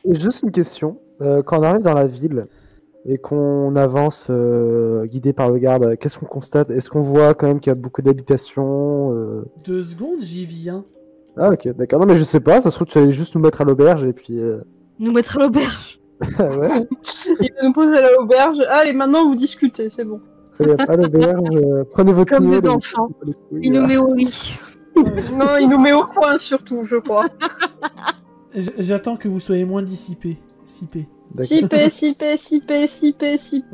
Et juste une question. Quand on arrive dans la ville et qu'on avance guidé par le garde, qu'est-ce qu'on constate? Est-ce qu'on voit quand même qu'il y a beaucoup d'habitations 2 secondes, j'y viens. Ah ok, d'accord. Non mais je sais pas, ça se trouve tu allais juste nous mettre à l'auberge et puis... Nous mettre à l'auberge. Ah ouais, Il va nous poser à l'auberge. Allez, maintenant vous discutez, c'est bon. allez, à l'auberge, prenez votre Comme niveau, des les- enfants. les couilles, Il nous met au lit. Non, il nous met au coin surtout, je crois. J'attends que vous soyez moins dissipés. Sipés. D'accord. Sipé.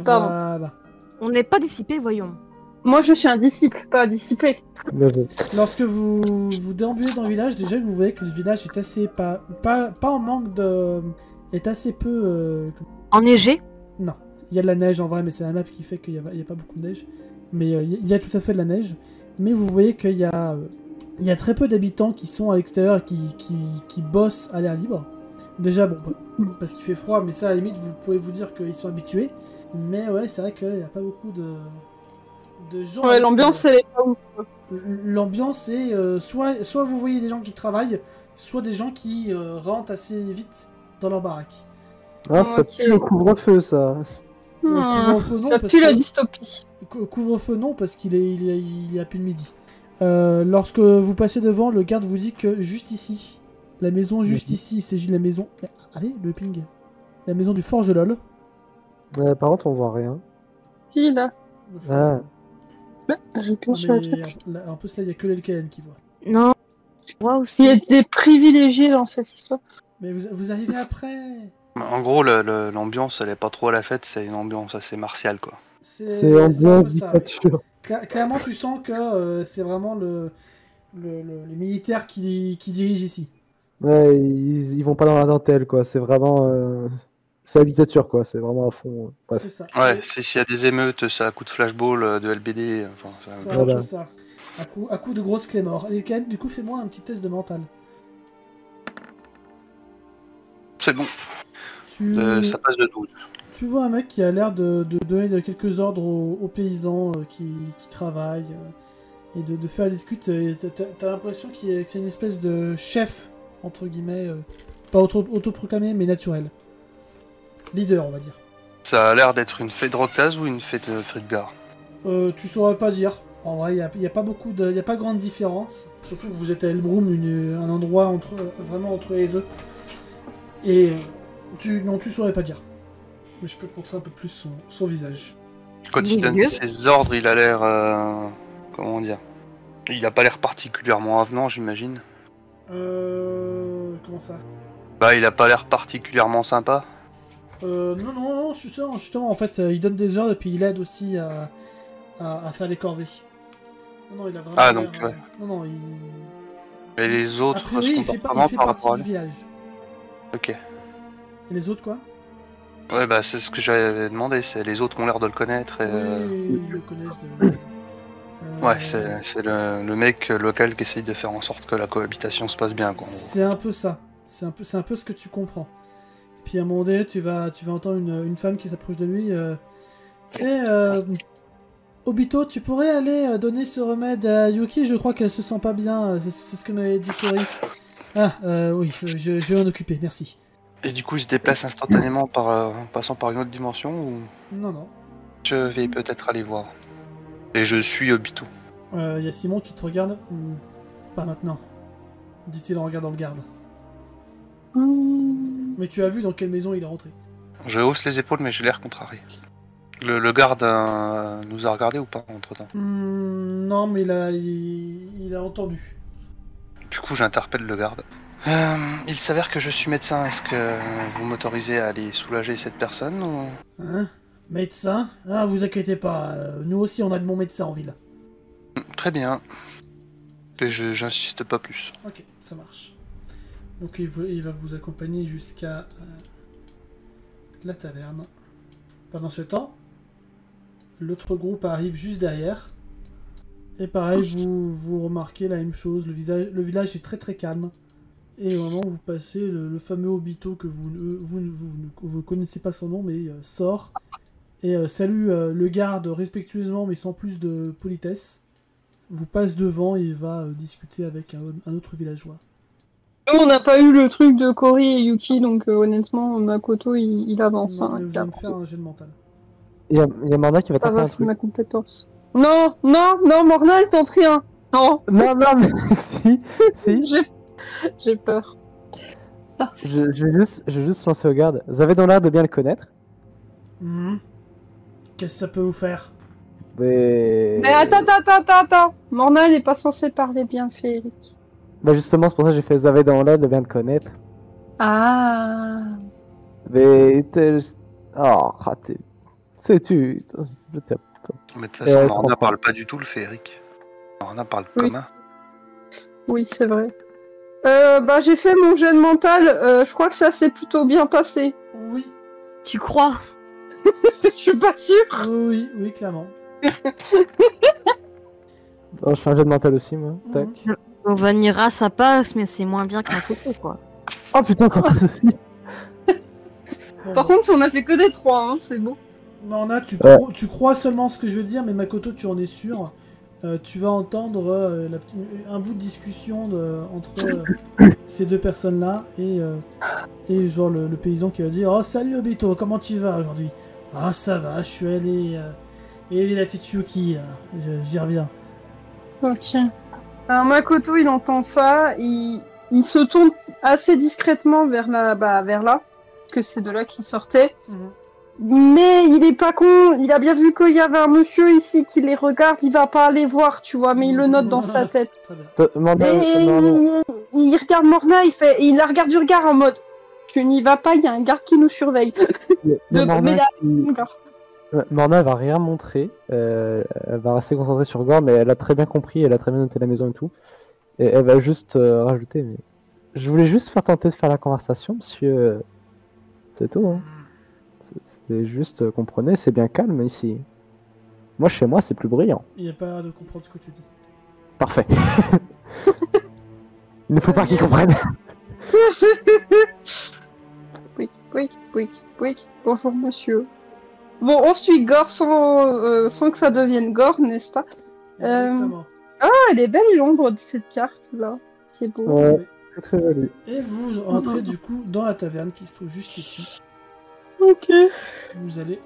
Pardon. Voilà. On n'est pas dissipés, voyons. Moi, je suis un disciple, pas dissipé. Bien joué. Lorsque vous déambulez dans le village, déjà vous voyez que le village est assez pas en manque de... est assez peu... Enneigé. Non, il y a de la neige en vrai, mais c'est la map qui fait qu'il n'y a pas beaucoup de neige. Mais il y a tout à fait de la neige. Mais vous voyez qu'il y a très peu d'habitants qui sont à l'extérieur et qui bossent à l'air libre. Déjà, bon, parce qu'il fait froid, mais ça à la limite, vous pouvez vous dire qu'ils sont habitués. Mais ouais, c'est vrai qu'il n'y a pas beaucoup de gens. Ouais, l'ambiance, elle est pas ouf. L'ambiance est soit vous voyez des gens qui travaillent, soit des gens qui rentrent assez vite dans leur baraque. Ah, ça Ok. pue le couvre-feu, ça. Couvre-feu, non, Ça parce pue la que- dystopie. Couvre-feu non, parce qu'il est à plus de midi. Lorsque vous passez devant, le garde vous dit que juste ici, la maison juste ici, il s'agit de la maison... Allez, le ping. La maison du Forge LOL. Par contre, on voit rien. Si, là. Ah, J'ai Ah, mais, en plus là, il n'y a que l'LKN qui voit. Non. Moi Il y aussi. a des privilégiés dans cette histoire. Mais vous arrivez après. En gros, l'ambiance, elle est pas trop à la fête, c'est une ambiance assez martiale, quoi. c'est un ambiance peu ça, oui. dictature. Clairement, tu sens que c'est vraiment les militaires qui dirigent ici. Ouais, ils vont pas dans la dentelle, quoi. C'est vraiment... C'est la dictature, quoi. C'est vraiment à fond. Bref. C'est ça. Ouais, s'il y a des émeutes, c'est à coup de flashball, de LBD, enfin, c'est la même C'est chose. un Voilà. peu ça. À coup de grosse clé mort. LKN, du coup, fais-moi un petit test de mental. C'est bon, ça passe de 12. Tu vois un mec qui a l'air de donner quelques ordres aux paysans qui travaillent et de faire discuter. T'as l'impression que c'est une espèce de chef, entre guillemets, pas autoproclamé, mais naturel. Leader, on va dire. Ça a l'air d'être une fête de Rockaz ou une fête de gare. Tu saurais pas dire. En vrai, il y a pas beaucoup de, y a pas grande différence. Surtout que vous êtes à Elbroom, un endroit vraiment entre les deux. Et tu saurais pas dire. Mais je peux te montrer un peu plus son visage. Quand il donne Milieu. ses ordres, il a l'air... comment dire? Il a pas l'air particulièrement avenant, j'imagine. Comment ça? Bah, il a pas l'air particulièrement sympa. Non, justement, en fait, il donne des ordres et puis il aide aussi à faire des corvées. Non, il a vraiment. Ah, donc, l'air, ouais. Non, Et les A autres priori, se il fait, comportent comment il fait par partie rapport à du lui? village. Ok. Et les autres, quoi? Ouais, bah, c'est ce que j'avais demandé, c'est les autres qui ont l'air de le connaître. Et, Oui, ils le connaissent de. Ouais, c'est le mec local qui essaye de faire en sorte que la cohabitation se passe bien, quoi. C'est un peu ça. C'est un peu ce que tu comprends. Puis à un moment donné, tu vas entendre une femme qui s'approche de lui. Obito, tu pourrais aller donner ce remède à Yuki, je crois qu'elle se sent pas bien. C'est ce que m'avait dit Cory. Ah, oui, je vais m'en occuper, merci. Et du coup, il se déplace instantanément en passant par une autre dimension ou Non. je vais peut-être aller voir. Et je suis Obito. Il y a Simon qui te regarde. Pas maintenant, dit-il en regardant le garde. Mais tu as vu dans quelle maison il est rentré. Je hausse les épaules, mais j'ai l'air contrarié. Le garde nous a regardé ou pas entre temps? Non, mais il a entendu. Du coup, j'interpelle le garde. Il s'avère que je suis médecin. Est-ce que vous m'autorisez à aller soulager cette personne ou... Hein? Médecin? Ah, vous inquiétez pas, nous aussi on a de bons médecins en ville. Très bien. Et j'insiste pas plus. Ok, ça marche. Donc il va vous accompagner jusqu'à la taverne. Pendant ce temps, l'autre groupe arrive juste derrière. Et pareil, vous remarquez la même chose, le village est très très calme. Et au moment où vous passez, le fameux Obito que vous connaissez pas son nom, mais sort et salue le garde respectueusement, mais sans plus de politesse. Vous passe devant et il va discuter avec un autre villageois. Nous, on n'a pas eu le truc de Cory et Yuki, donc honnêtement, Makoto, il avance. Non, Hein, mais vous allez me faire un jet de mental. Il y a Morna qui va Ça tenter va, un c'est truc. ma compétence. Non, Morna, elle tente rien. Non, Non, mais si, si. j'ai peur. Je vais juste lancer au garde. Vous avez dans l'air de bien le connaître. Mhm. Qu'est-ce que ça peut vous faire? Mais Attends. Morna, elle est pas censée parler bien féerique. Bah justement, c'est pour ça que j'ai fait vous avez dans l'air de bien le connaître. Ah. Mais oh, raté. Sais-tu. Mais de toute façon, c'est Morna pas parle pas du tout le féerique. Morna parle Oui. commun. Oui, c'est vrai. J'ai fait mon jet de mental. Je crois que ça s'est plutôt bien passé. Oui, Tu crois? Je suis pas sûre. oui, clairement. Oh, je fais un jet de mental aussi, moi. Tac. Bon, Vanira, ça passe, mais c'est moins bien qu'un coco, quoi. Oh putain, ça passe aussi. Bon, Par contre, on a fait que des 3, hein, c'est bon. Morna, Ouais. tu crois seulement ce que je veux dire, mais Makoto, tu en es sûr. Tu vas entendre un bout de discussion entre ces deux personnes-là et genre le paysan qui va dire: Oh, salut Obito, comment tu vas aujourd'hui? Ah, ça va, je suis allé aider la petite Yuki, j'y reviens. Ok. Alors Makoto, il entend ça, il se tourne assez discrètement vers là, parce que c'est de là qu'il sortait. Mais il est pas con, il a bien vu qu'il y avait un monsieur ici qui les regarde, il va pas aller voir, tu vois, mais il le note dans sa tête. Très bien. Morna, Et il regarde Morna, il la regarde du regard en mode: Tu n'y vas pas, il y a un garde qui nous surveille. Morna va rien montrer. Elle va rester concentrée sur Gore, mais elle a très bien compris, elle a très bien noté la maison et tout. Et elle va juste rajouter. Mais... Je voulais juste faire tenter de faire la conversation, monsieur. C'est tout, hein. C'est juste, comprenez, c'est bien calme ici. Moi, chez moi, c'est plus brillant. Il n'y a pas de comprendre ce que tu dis. Parfait. Il ne faut pas qu'ils comprennent. Quick. Bonjour monsieur. Bon, on suit Gore sans que ça devienne Gore, n'est-ce pas? Exactement. Ah, elle est belle l'ombre de cette carte là. C'est beau. Ouais, c'est très joli. Et vous entrez du coup dans la taverne qui se trouve juste ici. Ok. Vous allez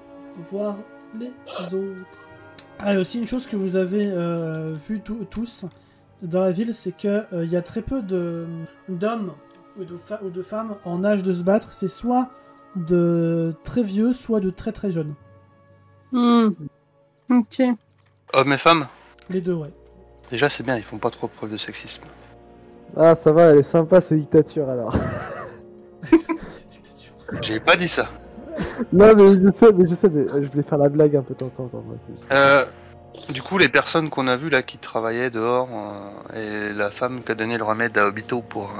voir les autres. Ah, et aussi une chose que vous avez vu tous dans la ville, c'est que il y a très peu d'hommes ou de femmes en âge de se battre. C'est soit de très vieux, soit de très très jeunes. Ok. Hommes et femmes? Les deux, ouais. Déjà, c'est bien, ils font pas trop preuve de sexisme. Ah, ça va, elle est sympa, cette dictature, alors. C'est dictature. J'ai pas dit ça. Non, mais je sais, mais je voulais faire la blague un peu tantôt. Du coup, les personnes qu'on a vues là qui travaillaient dehors et la femme qui a donné le remède à Obito pour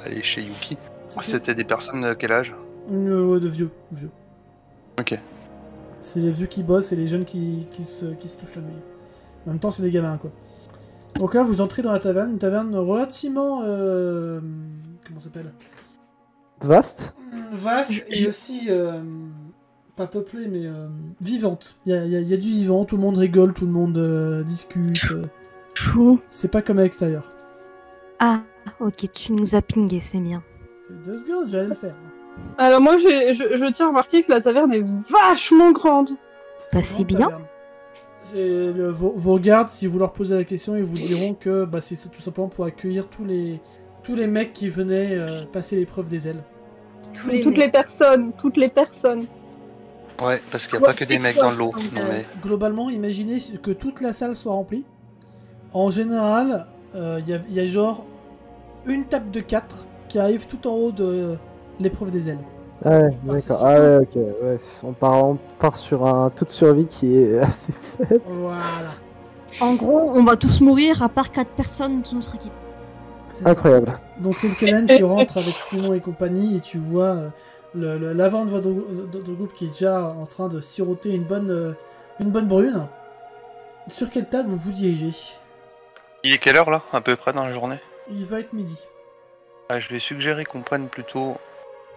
aller chez Yuki, c'était des personnes de quel âge? De vieux. Ok. C'est les vieux qui bossent et les jeunes qui se touchent la nuit. En même temps, c'est des gamins, quoi. Donc là, vous entrez dans la taverne, une taverne relativement... comment ça s'appelle? Vaste. Vaste et aussi... pas peuplée, mais vivante. Il y a du vivant, tout le monde rigole, tout le monde discute. Chou. C'est pas comme à l'extérieur. Ah, ok, tu nous as pingé, c'est bien. 2 secondes, j'allais le faire. Alors moi, je tiens à remarquer que la taverne est vachement grande. Bah, c'est bien. Vos gardes, si vous leur posez la question, ils vous diront que c'est tout simplement pour accueillir tous les mecs qui venaient passer l'épreuve des ailes. Toutes les personnes. Ouais, parce qu'il n'y a pas que des mecs dans le lot. Non, mais... Globalement, imaginez que toute la salle soit remplie. En général, il y a genre une table de 4 qui arrive tout en haut de l'épreuve des ailes. Ah ouais, d'accord. Ah ouais, ok. Ouais. On part sur un taux de survie qui est assez faible. Voilà. En gros, on va tous mourir à part 4 personnes de notre équipe. C'est ça. Incroyable. Donc, Elkenan, tu rentres avec Simon et compagnie et tu vois l'avant de votre groupe qui est déjà en train de siroter une bonne brune. Sur quelle table vous vous dirigez? Il est quelle heure là, à peu près dans la journée? Il va être midi. Je vais suggérer qu'on prenne plutôt,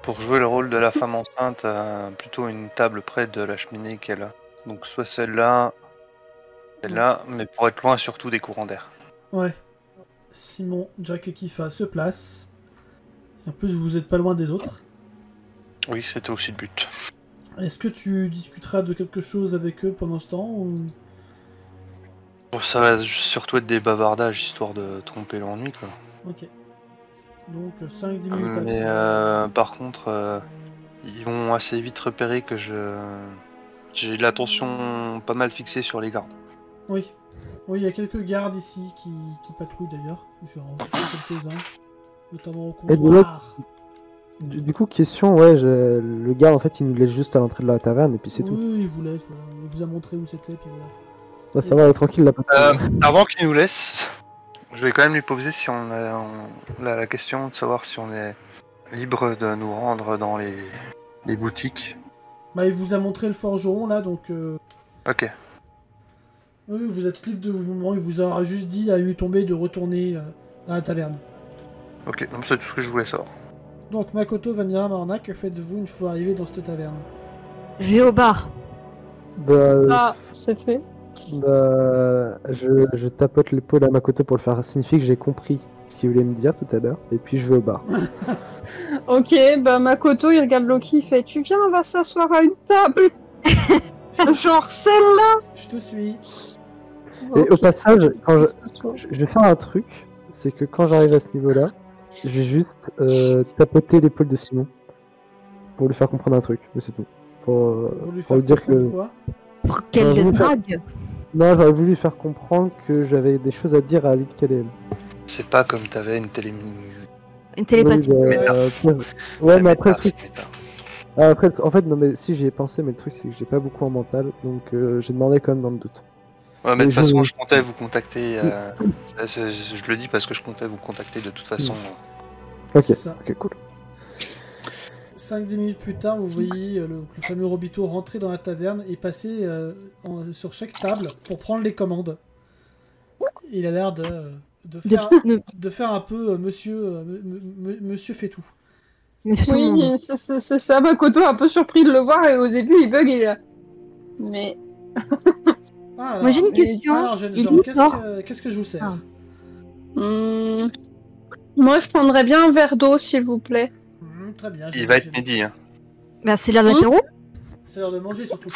pour jouer le rôle de la femme enceinte, plutôt une table près de la cheminée qu'elle a. Donc soit celle-là, mais pour être loin surtout des courants d'air. Ouais. Simon, Jack et Kifa se placent. En plus, vous êtes pas loin des autres. Oui, c'était aussi le but. Est-ce que tu discuteras de quelque chose avec eux pendant ce temps ou... Bon, ça va surtout être des bavardages, histoire de tromper l'ennui, quoi. Ok. Donc 5-10 minutes Mais après. par contre, ils vont assez vite repérer que j'ai l'attention pas mal fixée sur les gardes. Oui. Oui, il y a quelques gardes ici qui patrouillent d'ailleurs. Je vais en recruter quelques-uns. Notamment au Et de comptoir. Du coup, question, ouais, le gars en fait il nous laisse juste à l'entrée de la taverne et puis c'est tout. Oui, il vous laisse. Voilà. Il vous a montré où c'était, puis voilà. Ça va, tranquille là. Avant qu'il nous laisse, je vais quand même lui poser si on a la question de savoir si on est libre de nous rendre dans les boutiques. Bah, il vous a montré le forgeron là, donc. Ok. Oui, vous êtes libre de mouvement. Il vous aura juste dit à lui tomber de retourner à la taverne. Ok, donc c'est tout ce que je voulais savoir. Donc, Makoto, Vanilla, Marna, que faites-vous une fois arrivé dans cette taverne? Je vais au bar. Bah, c'est fait. je tapote l'épaule à Makoto pour le faire signifier que j'ai compris ce qu'il voulait me dire tout à l'heure et puis je vais au bar. Ok, bah Makoto il regarde Loki, il fait tu viens, on va s'asseoir à une table. Genre celle-là. Je te suis. Et au passage, quand je... je vais faire un truc, c'est que quand j'arrive à ce niveau-là, je vais juste tapoter l'épaule de Simon pour lui faire comprendre un truc, mais c'est tout. Pour lui dire que... Quoi Pour quelle voulu faire- drague? Non, j'aurais voulu lui faire comprendre que j'avais des choses à dire à Lipkalen. C'est pas comme t'avais une télé... Une télépathie. Ouais, mais après, le c'est truc... méta. Après, en fait, non, mais si j'y ai pensé, mais le truc, c'est que j'ai pas beaucoup en mental, donc j'ai demandé quand même dans le doute. Ouais, mais de Mais toute façon, je- je comptais vous contacter. Je le dis parce que je comptais vous contacter de toute façon. Ok, C'est ça. ok, cool. 5-10 minutes plus tard, vous voyez le fameux Robito rentrer dans la taverne et passer sur chaque table pour prendre les commandes. Il a l'air de faire un peu monsieur fait tout. Mais tout le monde. Oui, c'est ça, Makoto est un peu surpris de le voir et au début il bug, il est là. Mais... Ah, Moi, j'ai une question. Alors, jeune Il gens, est mort. qu'est-ce que je vous sers? Moi je prendrais bien un verre d'eau s'il vous plaît. Très bien. Il va être midi. Hein. Bah, c'est l'heure d'apéro. C'est l'heure de manger surtout.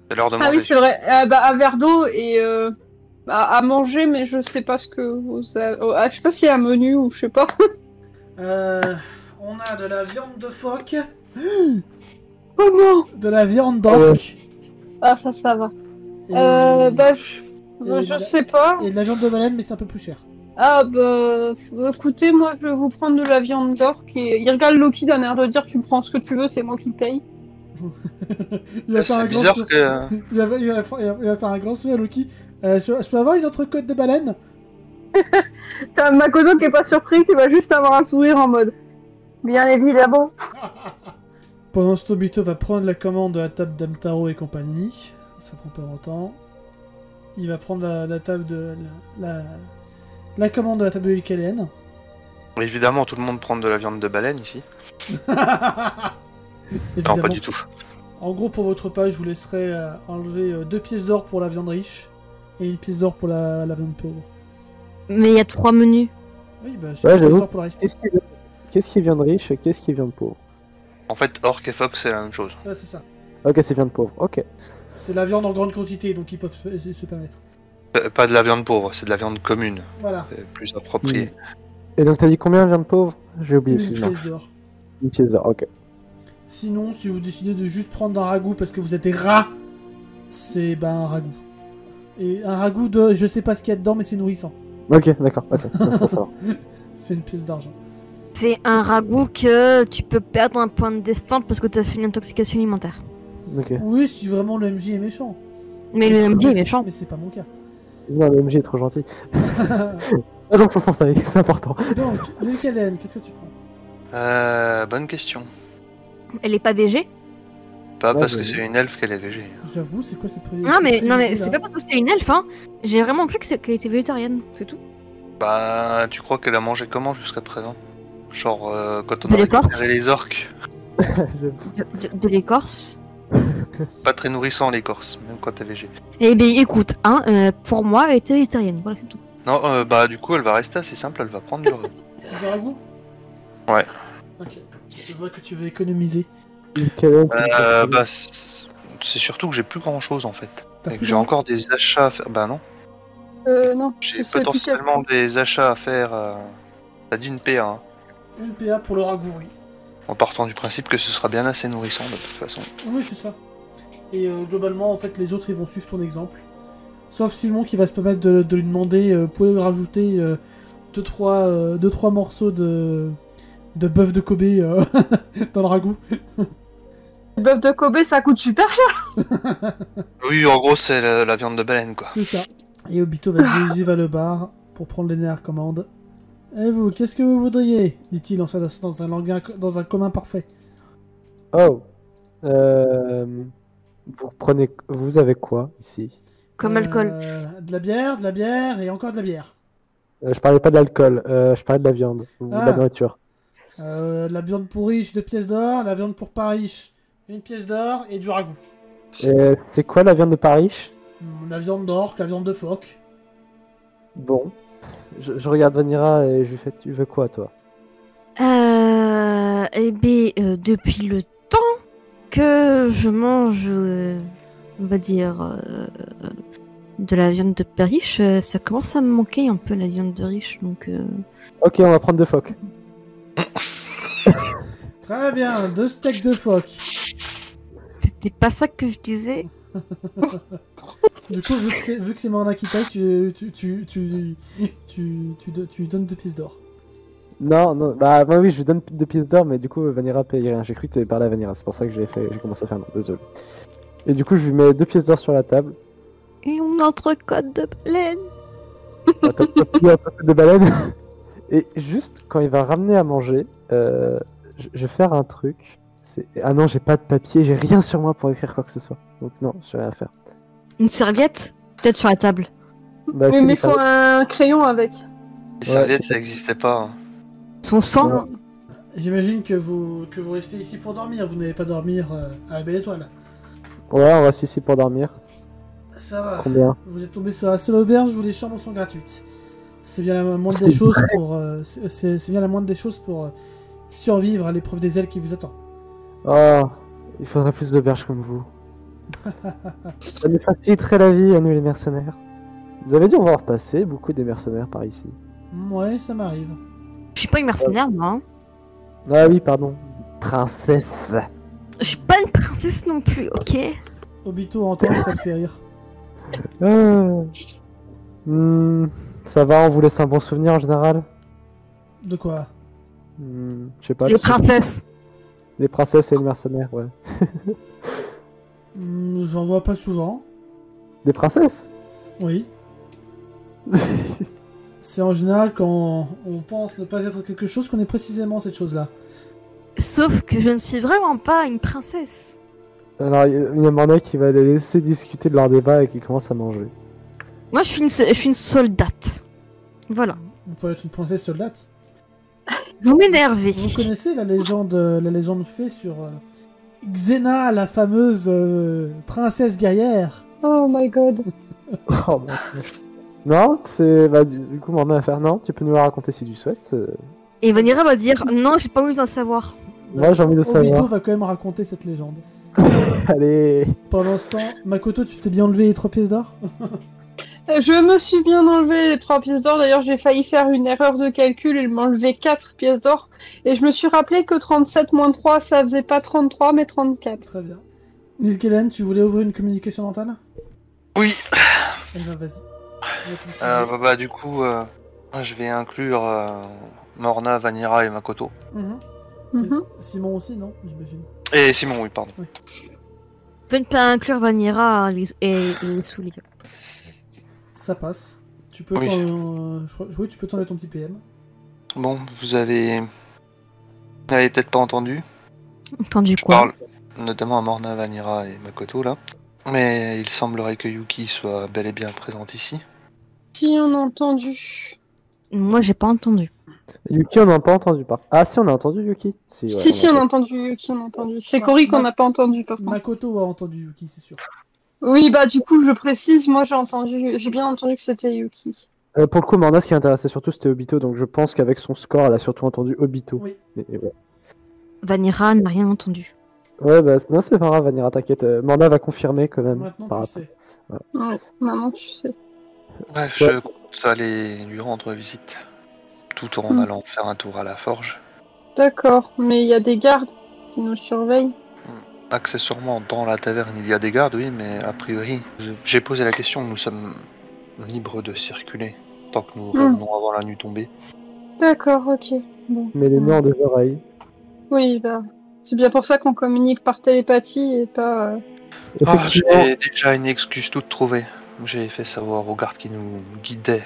C'est l'heure de manger. Ah oui c'est vrai, un verre d'eau et à manger mais je sais pas ce que vous avez... je sais pas s'il y a un menu ou je sais pas. On a de la viande de phoque, Oh non. de la viande d'orque. Ah ça va. Et... Je sais pas. Et de la viande de baleine, mais c'est un peu plus cher. Ah bah écoutez, moi je vais vous prendre de la viande d'orque et il regarde Loki d'un air de dire tu me prends ce que tu veux, c'est moi qui paye. Il va faire un C'est grand bizarre sourire. que. Il va faire un grand sourire à Loki. Je peux avoir une autre côte de baleine? T'as Makoto qui est pas surpris, qui va juste avoir un sourire en mode bien évidemment. Pendant ce temps, Obito va prendre la commande de la table d'Amtaro et compagnie. Ça prend pas longtemps. Il va prendre la table de la commande de la table de Lukalen. Évidemment, tout le monde prend de la viande de baleine ici. Non, Évidemment. pas du tout. En gros, pour votre repas, je vous laisserai enlever 2 pièces d'or pour la viande riche et 1 pièce d'or pour la viande pauvre. Mais il y a 3 menus. Oui, bah c'est Ouais, 1 pièce j'avoue. d'or pour la reste. Qu'est-ce qui est viande riche, qu'est-ce qui est viande pauvre? En fait, Orc et Fox, c'est la même chose. Ouais, c'est ça. Ok, c'est viande pauvre, ok. C'est la viande en grande quantité, donc ils peuvent se permettre. Pas de la viande pauvre, c'est de la viande commune. Voilà. C'est plus approprié. Et donc t'as dit combien viande pauvre? J'ai oublié, 1 excuse-moi. pièce d'or. Une pièce d'or, ok. Sinon, si vous décidez de juste prendre un ragoût parce que vous êtes des rats, c'est un ragoût. Et un ragoût de je sais pas ce qu'il y a dedans, mais c'est nourrissant. Ok, d'accord, ok, ça va savoir. C'est une pièce d'argent. C'est un ragoût que tu peux perdre un point de destin parce que tu as fait une intoxication alimentaire. Ok. Oui, si vraiment le MJ est méchant. Mais le MJ est méchant. Mais c'est pas mon cas. Non, le MJ est trop gentil. Ah donc ça s'en sert, c'est important. Donc, Lukalen, qu'est-ce que tu prends? Bonne question. Elle est pas VG? Pas Ouais, parce que mais c'est oui. une elfe qu'elle est végé. J'avoue, c'est quoi cette Non mais c'est pas parce que c'est une elfe, hein. J'ai vraiment cru qu'elle était végétarienne, c'est tout. Bah, tu crois qu'elle a mangé comment jusqu'à présent? Genre, quand on De a l'écorce récupéré les orques. De l'écorce. Pas très nourrissant l'écorce, même quand t'es végé. Eh bien écoute, hein, pour moi elle était végétarienne, voilà c'est tout. Non, bah du coup elle va rester assez simple, elle va prendre du Du ragoût? Ouais. Ok. Je vois que tu veux économiser. Bah, c'est surtout que j'ai plus grand chose en fait. T'as Et que plus j'ai de- encore des achats à faire. Bah non. Non. J'ai c'est potentiellement des achats à faire. T'as dit une PA. Hein. Une PA pour le ragoût, oui. En partant du principe que ce sera bien assez nourrissant de toute façon. Oui, c'est ça. Et globalement, en fait, les autres, ils vont suivre ton exemple. Sauf Simon qui va se permettre de lui demander, pouvez rajouter 2-3 morceaux de bœuf de Kobe dans le ragoût. Le bœuf de Kobe, ça coûte super cher. Oui, en gros, c'est la viande de baleine quoi. C'est ça. Et Obito va se diriger vers le bar pour prendre les dernières commandes. Et vous, qu'est-ce que vous voudriez dit-il en s'adressant dans un commun parfait. Oh. Vous avez quoi ici? Comme alcool. De la bière et encore de la bière. Je parlais pas de l'alcool, je parlais de la viande ou de Ah. la nourriture. La viande pour riche, 2 pièces d'or. La viande pour pas riche, 1 pièce d'or et du ragoût. Et c'est quoi la viande de Paris? La viande d'orque, la viande de phoque. Bon. Je regarde Vanira et je lui fais, tu veux quoi toi? Eh bien, depuis le temps que je mange, on va dire, de la viande de riche, ça commence à me manquer un peu la viande de riche, donc... Ok, on va prendre 2 phoques. Très bien, 2 steaks de phoque. C'était pas ça que je disais. Du coup, vu que c'est Morna qui paye, tu donnes 2 pièces d'or. Non, bah oui, je lui donne 2 pièces d'or, mais du coup Vanira paye rien. J'ai cru que t'avais parlé à Vanira, c'est pour ça que j'ai commencé à faire non, désolé. Et du coup, je lui mets 2 pièces d'or sur la table. Et on entrecôte de baleine. Attends, un peu de baleine. Et juste quand il va ramener à manger, je vais faire un truc. Ah non, j'ai pas de papier, j'ai rien sur moi pour écrire quoi que ce soit. Donc non, je vais rien faire. Une serviette? Peut-être sur la table. Bah, Oui, si, mais il faut un crayon avec. Les serviettes, ça existait pas. Hein. Son sang? Ouais. J'imagine que vous restez ici pour dormir. Vous n'allez pas dormir à la Belle Étoile. Ouais, on reste ici pour dormir. Ça va. Combien? Vous êtes tombé sur la seule auberge où les chambres sont gratuites. C'est bien la moindre C'est des choses vrai. pour. C'est bien la moindre des choses pour survivre à l'épreuve des ailes qui vous attend. Oh, il faudrait plus d'auberges comme vous. Ça nous faciliterait la vie à nous les mercenaires. Vous avez dit on va en repasser beaucoup des mercenaires par ici. Ouais, ça m'arrive. Je suis pas une mercenaire, moi. Hein. Ah oui, pardon. Princesse. Je suis pas une princesse non plus, ok? Obito entend ça le fait rire. Ah. Ça va, on vous laisse un bon souvenir en général? De quoi? Je sais pas. Les princesses. Les princesses et les mercenaires, ouais. J'en vois pas souvent. Des princesses? Oui. C'est en général quand on pense ne pas être quelque chose qu'on est précisément cette chose-là. Sauf que je ne suis vraiment pas une princesse. Alors, il y a Morna qui va les laisser discuter de leur débat et qui commence à manger. Moi, je suis une soldate. Voilà. On peut être une princesse soldate. Vous m'énervez. Vous connaissez la légende fée sur Xena, la fameuse princesse guerrière? Oh my god. Oh, mon Dieu. Non, c'est. Bah, du coup, Morna va faire non, tu peux nous la raconter si tu souhaites. Et Vanira va dire non, j'ai pas envie d'en savoir. Moi, j'ai envie de Obito savoir. va quand même raconter cette légende. Allez. Pendant ce temps, Makoto, tu t'es bien enlevé les 3 pièces d'or? Je me suis bien enlevé les 3 pièces d'or. D'ailleurs, j'ai failli faire une erreur de calcul et m'enlever 4 pièces d'or. Et je me suis rappelé que 37 moins 3, ça faisait pas 33, mais 34. Très bien. Nilkelen, tu voulais ouvrir une communication mentale? Oui. Eh ben, vas-y. Du coup, je vais inclure Morna, Vanira et Makoto. Simon aussi, non? J'imagine. Et Simon, oui, pardon. Oui. Tu peux ne pas inclure Vanira et les souliers. Ça passe. Tu peux Oui. oui, tu peux t'enlever ton petit PM. Bon, vous avez peut-être pas entendu. Entendu Je quoi? parle notamment à Morna, Vanira et Makoto là. Mais il semblerait que Yuki soit bel et bien présente ici. Si, on a entendu. Moi, j'ai pas entendu. Yuki, on n'a pas entendu par. Ah, si, on a entendu Yuki. Si, ouais, Si, on a entendu. Qui on a entendu. C'est Ma- Cory qu'on ma- n'a pas entendu, par contre. Makoto a entendu Yuki, c'est sûr. Oui, bah du coup, je précise, moi j'ai bien entendu que c'était Yuki. Pour le coup, Morna, ce qui intéressait surtout, c'était Obito, donc je pense qu'avec son score, elle a surtout entendu Obito. Oui. Et ouais. Vanira n'a rien entendu. Ouais, bah non, c'est pas grave, Vanira, t'inquiète. Morna va confirmer quand même. Maintenant, par tu après. sais. Ouais, maman, tu sais. Bref, Ouais. je compte aller lui rendre visite. Tout en allant faire un tour à la forge. D'accord, mais il y a des gardes qui nous surveillent. Accessoirement, dans la taverne, il y a des gardes, oui, mais a priori, j'ai posé la question, nous sommes libres de circuler, tant que nous revenons avant la nuit tombée. D'accord, ok. Bon. Mais les nœuds ont des oreilles. Oui, bah, c'est bien pour ça qu'on communique par télépathie et pas... Effectivement, J'ai déjà une excuse toute trouvée. J'ai fait savoir aux gardes qui nous guidaient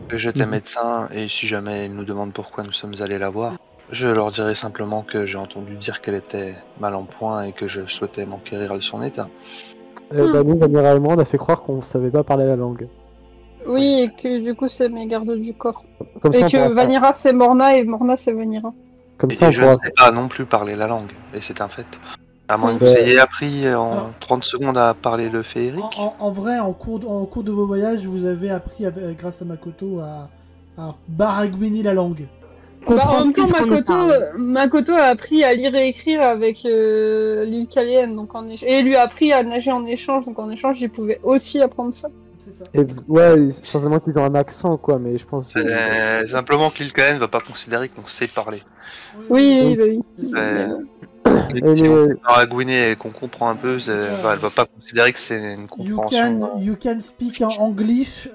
que j'étais médecin, et si jamais ils nous demandent pourquoi nous sommes allés la voir, je leur dirai simplement que j'ai entendu dire qu'elle était mal en point et que je souhaitais m'enquérir de son état. bah, nous, Vanira et moi, on a fait croire qu'on savait pas parler la langue. Oui, et que du coup c'est mes gardes du corps. Comme Et ça, on que pourra- Vanira c'est Morna et Morna c'est Vanira. comme Et ça, on je ne pourra... sais pas non plus parler la langue, et c'est un fait. À moins que Ouais. vous ayez appris en Alors- 30 secondes à parler le féerique. En vrai, en cours de vos voyages, vous avez appris, grâce à Makoto, à baragouiner la langue. Bah, en Comprends même temps, plus qu'on ne parle. Makoto a appris à lire et écrire avec l'île Kalienne, donc et lui a appris à nager en échange, donc en échange, il pouvait aussi apprendre ça. C'est ça. Et, ouais, certainement qu'ils ont un accent, quoi, mais je pense... C'est simplement que l'Ilkaen va pas considérer qu'on sait parler. Oui, bah oui. Euh, Et si les- on fait baragouiner et qu'on comprend un peu, C'est ça. elle va pas considérer que c'est une compréhension. You can speak en English.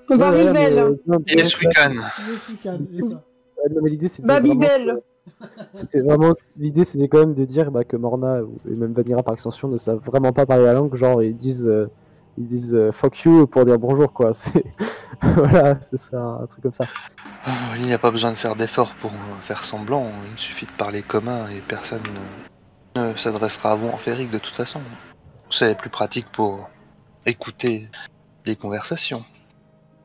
Babybel. Yes, we can. Yes, you can. C'est ça. Non, mais l'idée, c'était Babybel. L'idée, c'était quand même de dire bah, que Morna et même Vanira par extension ne savent vraiment pas parler la langue. Genre, ils disent fuck you pour dire bonjour, quoi. C'est voilà, c'est ça, un truc comme ça. Il n'y a pas besoin de faire d'efforts pour faire semblant. Il suffit de parler commun et personne ne s'adressera à vous en féerique de toute façon. C'est plus pratique pour écouter les conversations.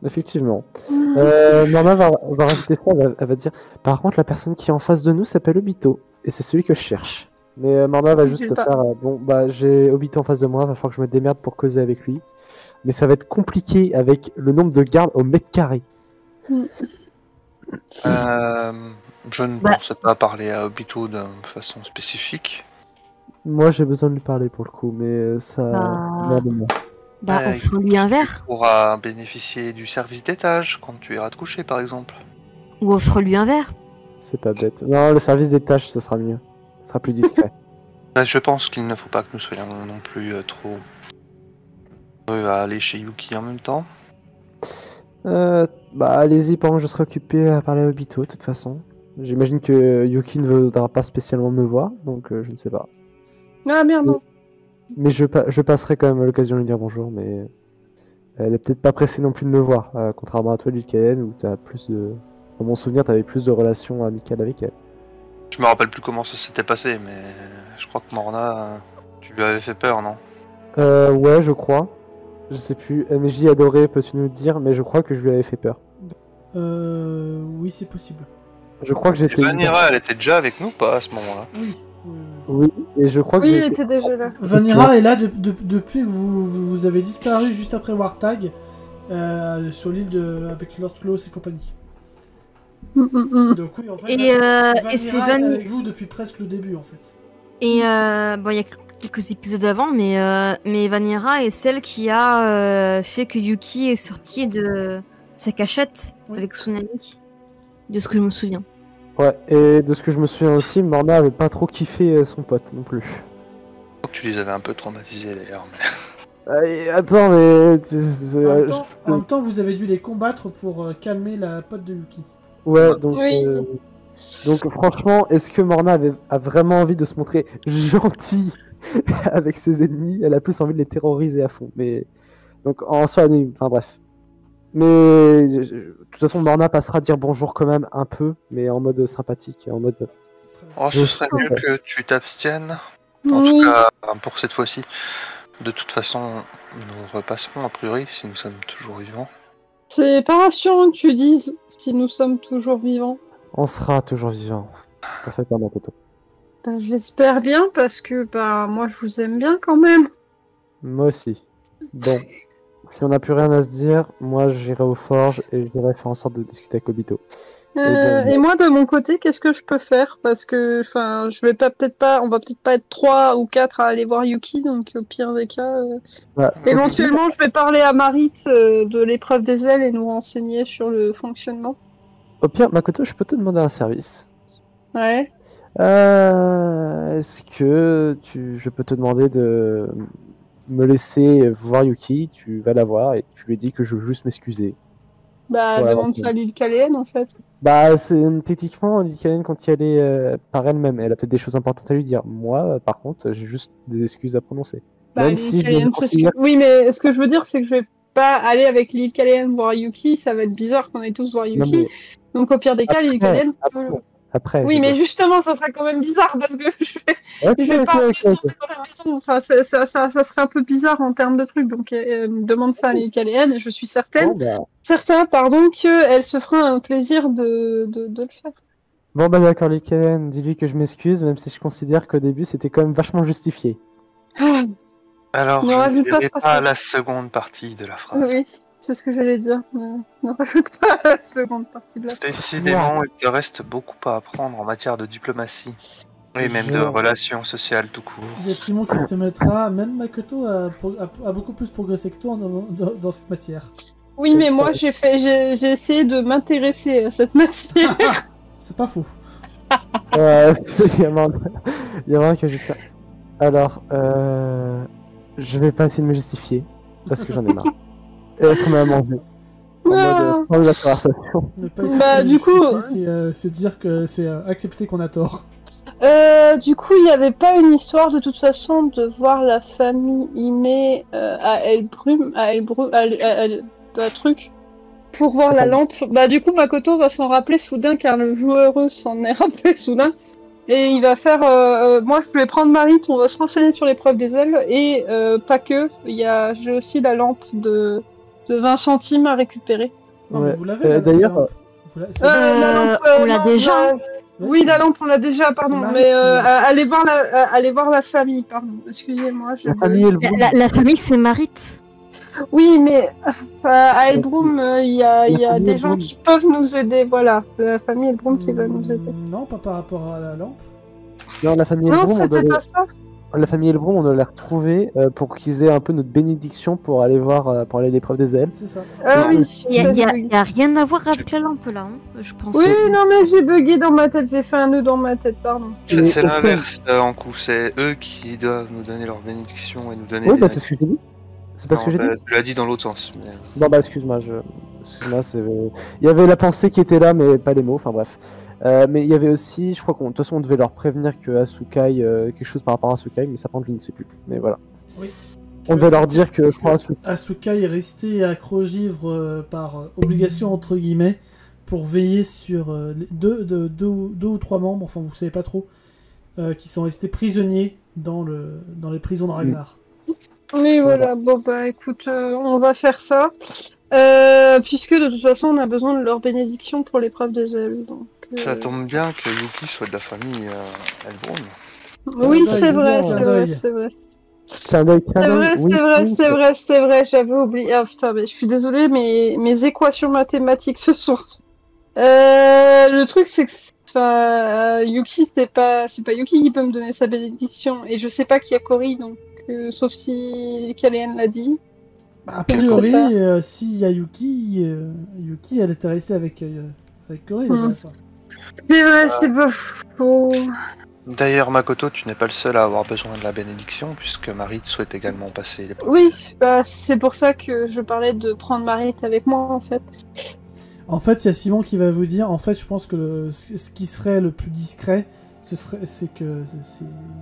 Effectivement. Morna va rajouter ça. Elle va dire par contre, la personne qui est en face de nous s'appelle Obito et c'est celui que je cherche. Mais Morna va juste sais pas. faire bon, bah j'ai Obito en face de moi, va falloir que je me démerde pour causer avec lui. Mais ça va être compliqué avec le nombre de gardes au mètre carré. Je ne Bah. pensais pas parler à Obito de façon spécifique. Moi, j'ai besoin de lui parler pour le coup, mais ça. Bah. de moi. Bah, Ouais, offre-lui un verre. Tu pourras bénéficier du service d'étage quand tu iras te coucher, par exemple. Ou offre-lui un verre. C'est pas bête. Non, le service des tâches, ça sera mieux. Ça sera plus discret. Je pense qu'il ne faut pas que nous soyons non plus trop à aller chez Yuki en même temps. Bah, allez-y, pendant que je serai occupé à parler à Obito, de toute façon. J'imagine que Yuki ne voudra pas spécialement me voir, donc je ne sais pas. Ah merde, non. Mais je passerai quand même à l'occasion de lui dire bonjour, mais elle est peut-être pas pressée non plus de me voir, contrairement à toi, Lilkaen, où t'as plus de. Dans mon souvenir, t'avais plus de relations amicales avec elle. Je me rappelle plus comment ça s'était passé, mais je crois que Morna, tu lui avais fait peur, non? Ouais, je crois. Je sais plus. MJ adoré, peux-tu nous le dire? Mais je crois que je lui avais fait peur. Oui, c'est possible. Je crois que j'étais. Vanira, elle était déjà avec nous, pas à ce moment-là? Oui. Oui, et je crois que Oui, il j'ai. était déjà là. Vanira est là depuis que vous avez disparu juste après Wartag sur l'île avec Lord Klaus et compagnie. Donc oui, en fait, Et c'est Vanira est Vanira. avec vous depuis presque le début en fait. Et bon, il y a quelques épisodes avant, mais Vanira est celle qui a fait que Yuki est sorti de sa cachette Oui. avec Tsunami. De ce que je me souviens. Ouais, et de ce que je me souviens aussi, Morna avait pas trop kiffé son pote non plus. Je crois que tu les avais un peu traumatisés d'ailleurs. Mais... Allez, attends, mais. En même temps, vous avez dû les combattre pour calmer la pote de Yuki. Ouais, donc. Oui. Donc franchement, est-ce que Morna a vraiment envie de se montrer gentille avec ses ennemis? Elle a plus envie de les terroriser à fond. Mais donc en soi, oui, enfin bref. Mais de toute façon, Morna passera à dire bonjour quand même un peu, mais en mode sympathique, en mode. Très bien. Oh, ce serait mieux que tu t'abstiennes. En Oui. tout cas, pour cette fois-ci. De toute façon, nous repasserons a priori si nous sommes toujours vivants. C'est pas rassurant que tu dises si nous sommes toujours vivants. On sera toujours vivant. Ça fait pas mon poteau. Bah, j'espère bien parce que bah moi je vous aime bien quand même. Moi aussi. Bon, si on n'a plus rien à se dire, moi j'irai aux forges et j'irai faire en sorte de discuter avec Obito. Et moi, de mon côté, qu'est-ce que je peux faire? Parce que, enfin, je vais on va peut-être pas être 3 ou 4 à aller voir Yuki, donc au pire des cas, Ouais. éventuellement, je vais parler à Marit de l'épreuve des ailes et nous renseigner sur le fonctionnement. Au pire, Makoto, je peux te demander un service. Ouais. Est-ce que je peux te demander de me laisser voir Yuki, tu vas la voir et tu lui dis que je veux juste m'excuser. Bah, Voilà, demande ça à l'île Caléenne, en fait. Bah, techniquement, Lycaène, quand elle est par elle-même, elle a peut-être des choses importantes à lui dire. Moi, par contre, j'ai juste des excuses à prononcer. Bah, Même l'île si je Caléenne, me c'est considère... Oui, mais ce que je veux dire, c'est que je vais pas aller avec l'île Caléenne voir Yuki, ça va être bizarre qu'on aille tous voir Yuki. Non, mais Donc, au pire des cas, l'île Caléenne après, Oui, je mais dois- justement, ça sera quand même bizarre parce que je Ok, vais pas ok, retourner ok. dans la maison. Enfin, ça serait un peu bizarre en termes de trucs. Donc, demande ça à l'île Caléenne et je suis Bon, bah, pardon, qu'elle se fera un plaisir de le faire. bon, bah d'accord, Lycaène, dis-lui que je m'excuse, même si je considère qu'au début, c'était quand même vachement justifié. Alors, Ne je ne rajoute pas ce dirai pas passage. la seconde partie de la phrase. Oui, c'est ce que j'allais dire. Ne rajoute pas la seconde partie de la phrase. Décidément, il te reste beaucoup à apprendre en matière de diplomatie. Et même de relations sociales tout court. Il y a Simon qui se mettra, même Makoto a beaucoup plus progressé que toi dans cette matière. Oui, mais moi, j'ai essayé de m'intéresser à cette matière. C'est pas faux. Il y a marre que je fais. Alors, je vais pas essayer de me justifier, parce que j'en ai marre. Et elle se met à manger. En mode fin de la conversation. Ne pas Bah, du coup, c'est dire que c'est accepter qu'on a tort. Du coup, il n'y avait pas une histoire de toute façon de voir la famille Ime à Elbrum, truc, pour voir la lampe. Bah, du coup, Makoto va s'en rappeler soudain car le joueur s'en est rappelé soudain. Et il va faire. Moi, je vais prendre Marit, on va se renseigner sur l'épreuve des ailes. Et pas que, j'ai aussi la lampe de 20 centimes à récupérer. Non, mais vous l'avez d'ailleurs. On l'a déjà. Oui, la lampe, on l'a déjà, pardon. Mais allez voir la famille, pardon. Excusez-moi. La famille, c'est Marit. Oui, mais à Elbrum, il y a des gens qui peuvent nous aider. Voilà, la famille Elbrum qui va nous aider. Non, pas par rapport à la lampe. Non, la famille Non, Elbrum, c'était pas ça. La famille Elbrum, on doit les retrouver pour qu'ils aient un peu notre bénédiction pour aller voir pour aller à l'épreuve des ailes. C'est ça. Oui, il y a rien à voir avec la lampe là, hein, je pense. Oui, non, mais j'ai bugué dans ma tête, j'ai fait un nœud dans ma tête, pardon. C'est l'inverse en coup, c'est eux qui doivent nous donner leur bénédiction et nous donner. Oui, bah c'est ce que j'ai dit. C'est pas ce que j'ai dit. Tu l'as dit dans l'autre sens. Mais... Non, bah excuse-moi, il y avait la pensée qui était là, mais pas les mots, enfin bref. Mais il y avait aussi, je crois de toute façon on devait leur prévenir que Asukai, quelque chose par rapport à Asukai, mais ça prend je ne sais plus. Mais voilà. Oui. On devait leur dire que je crois Asukai est resté à Crogivre par obligation entre guillemets pour veiller sur deux ou trois membres, enfin vous savez pas trop, qui sont restés prisonniers dans les prisons de Ragnar. Oui, voilà. Bon bah écoute, on va faire ça. Puisque de toute façon on a besoin de leur bénédiction pour l'épreuve des ailes. Donc, ça tombe bien que Yuki soit de la famille Elbrum. Oui, c'est vrai. C'est vrai, j'avais oublié. Ah putain, mais je suis désolée, mes équations mathématiques ce soir. Le truc c'est que Yuki, c'est pas Yuki qui peut me donner sa bénédiction, et je sais pas qui a Cory, donc sauf si Caléenne l'a dit. A priori, s'il y a Yuki, elle était restée avec Cory. C'est vrai, c'est pas faux. D'ailleurs, Makoto, tu n'es pas le seul à avoir besoin de la bénédiction, puisque Marit souhaite également passer l'épreuve. Oui, bah, c'est pour ça que je parlais de prendre Marit avec moi, en fait. En fait, il y a Simon qui va vous dire, en fait, je pense que ce qui serait le plus discret, c'est que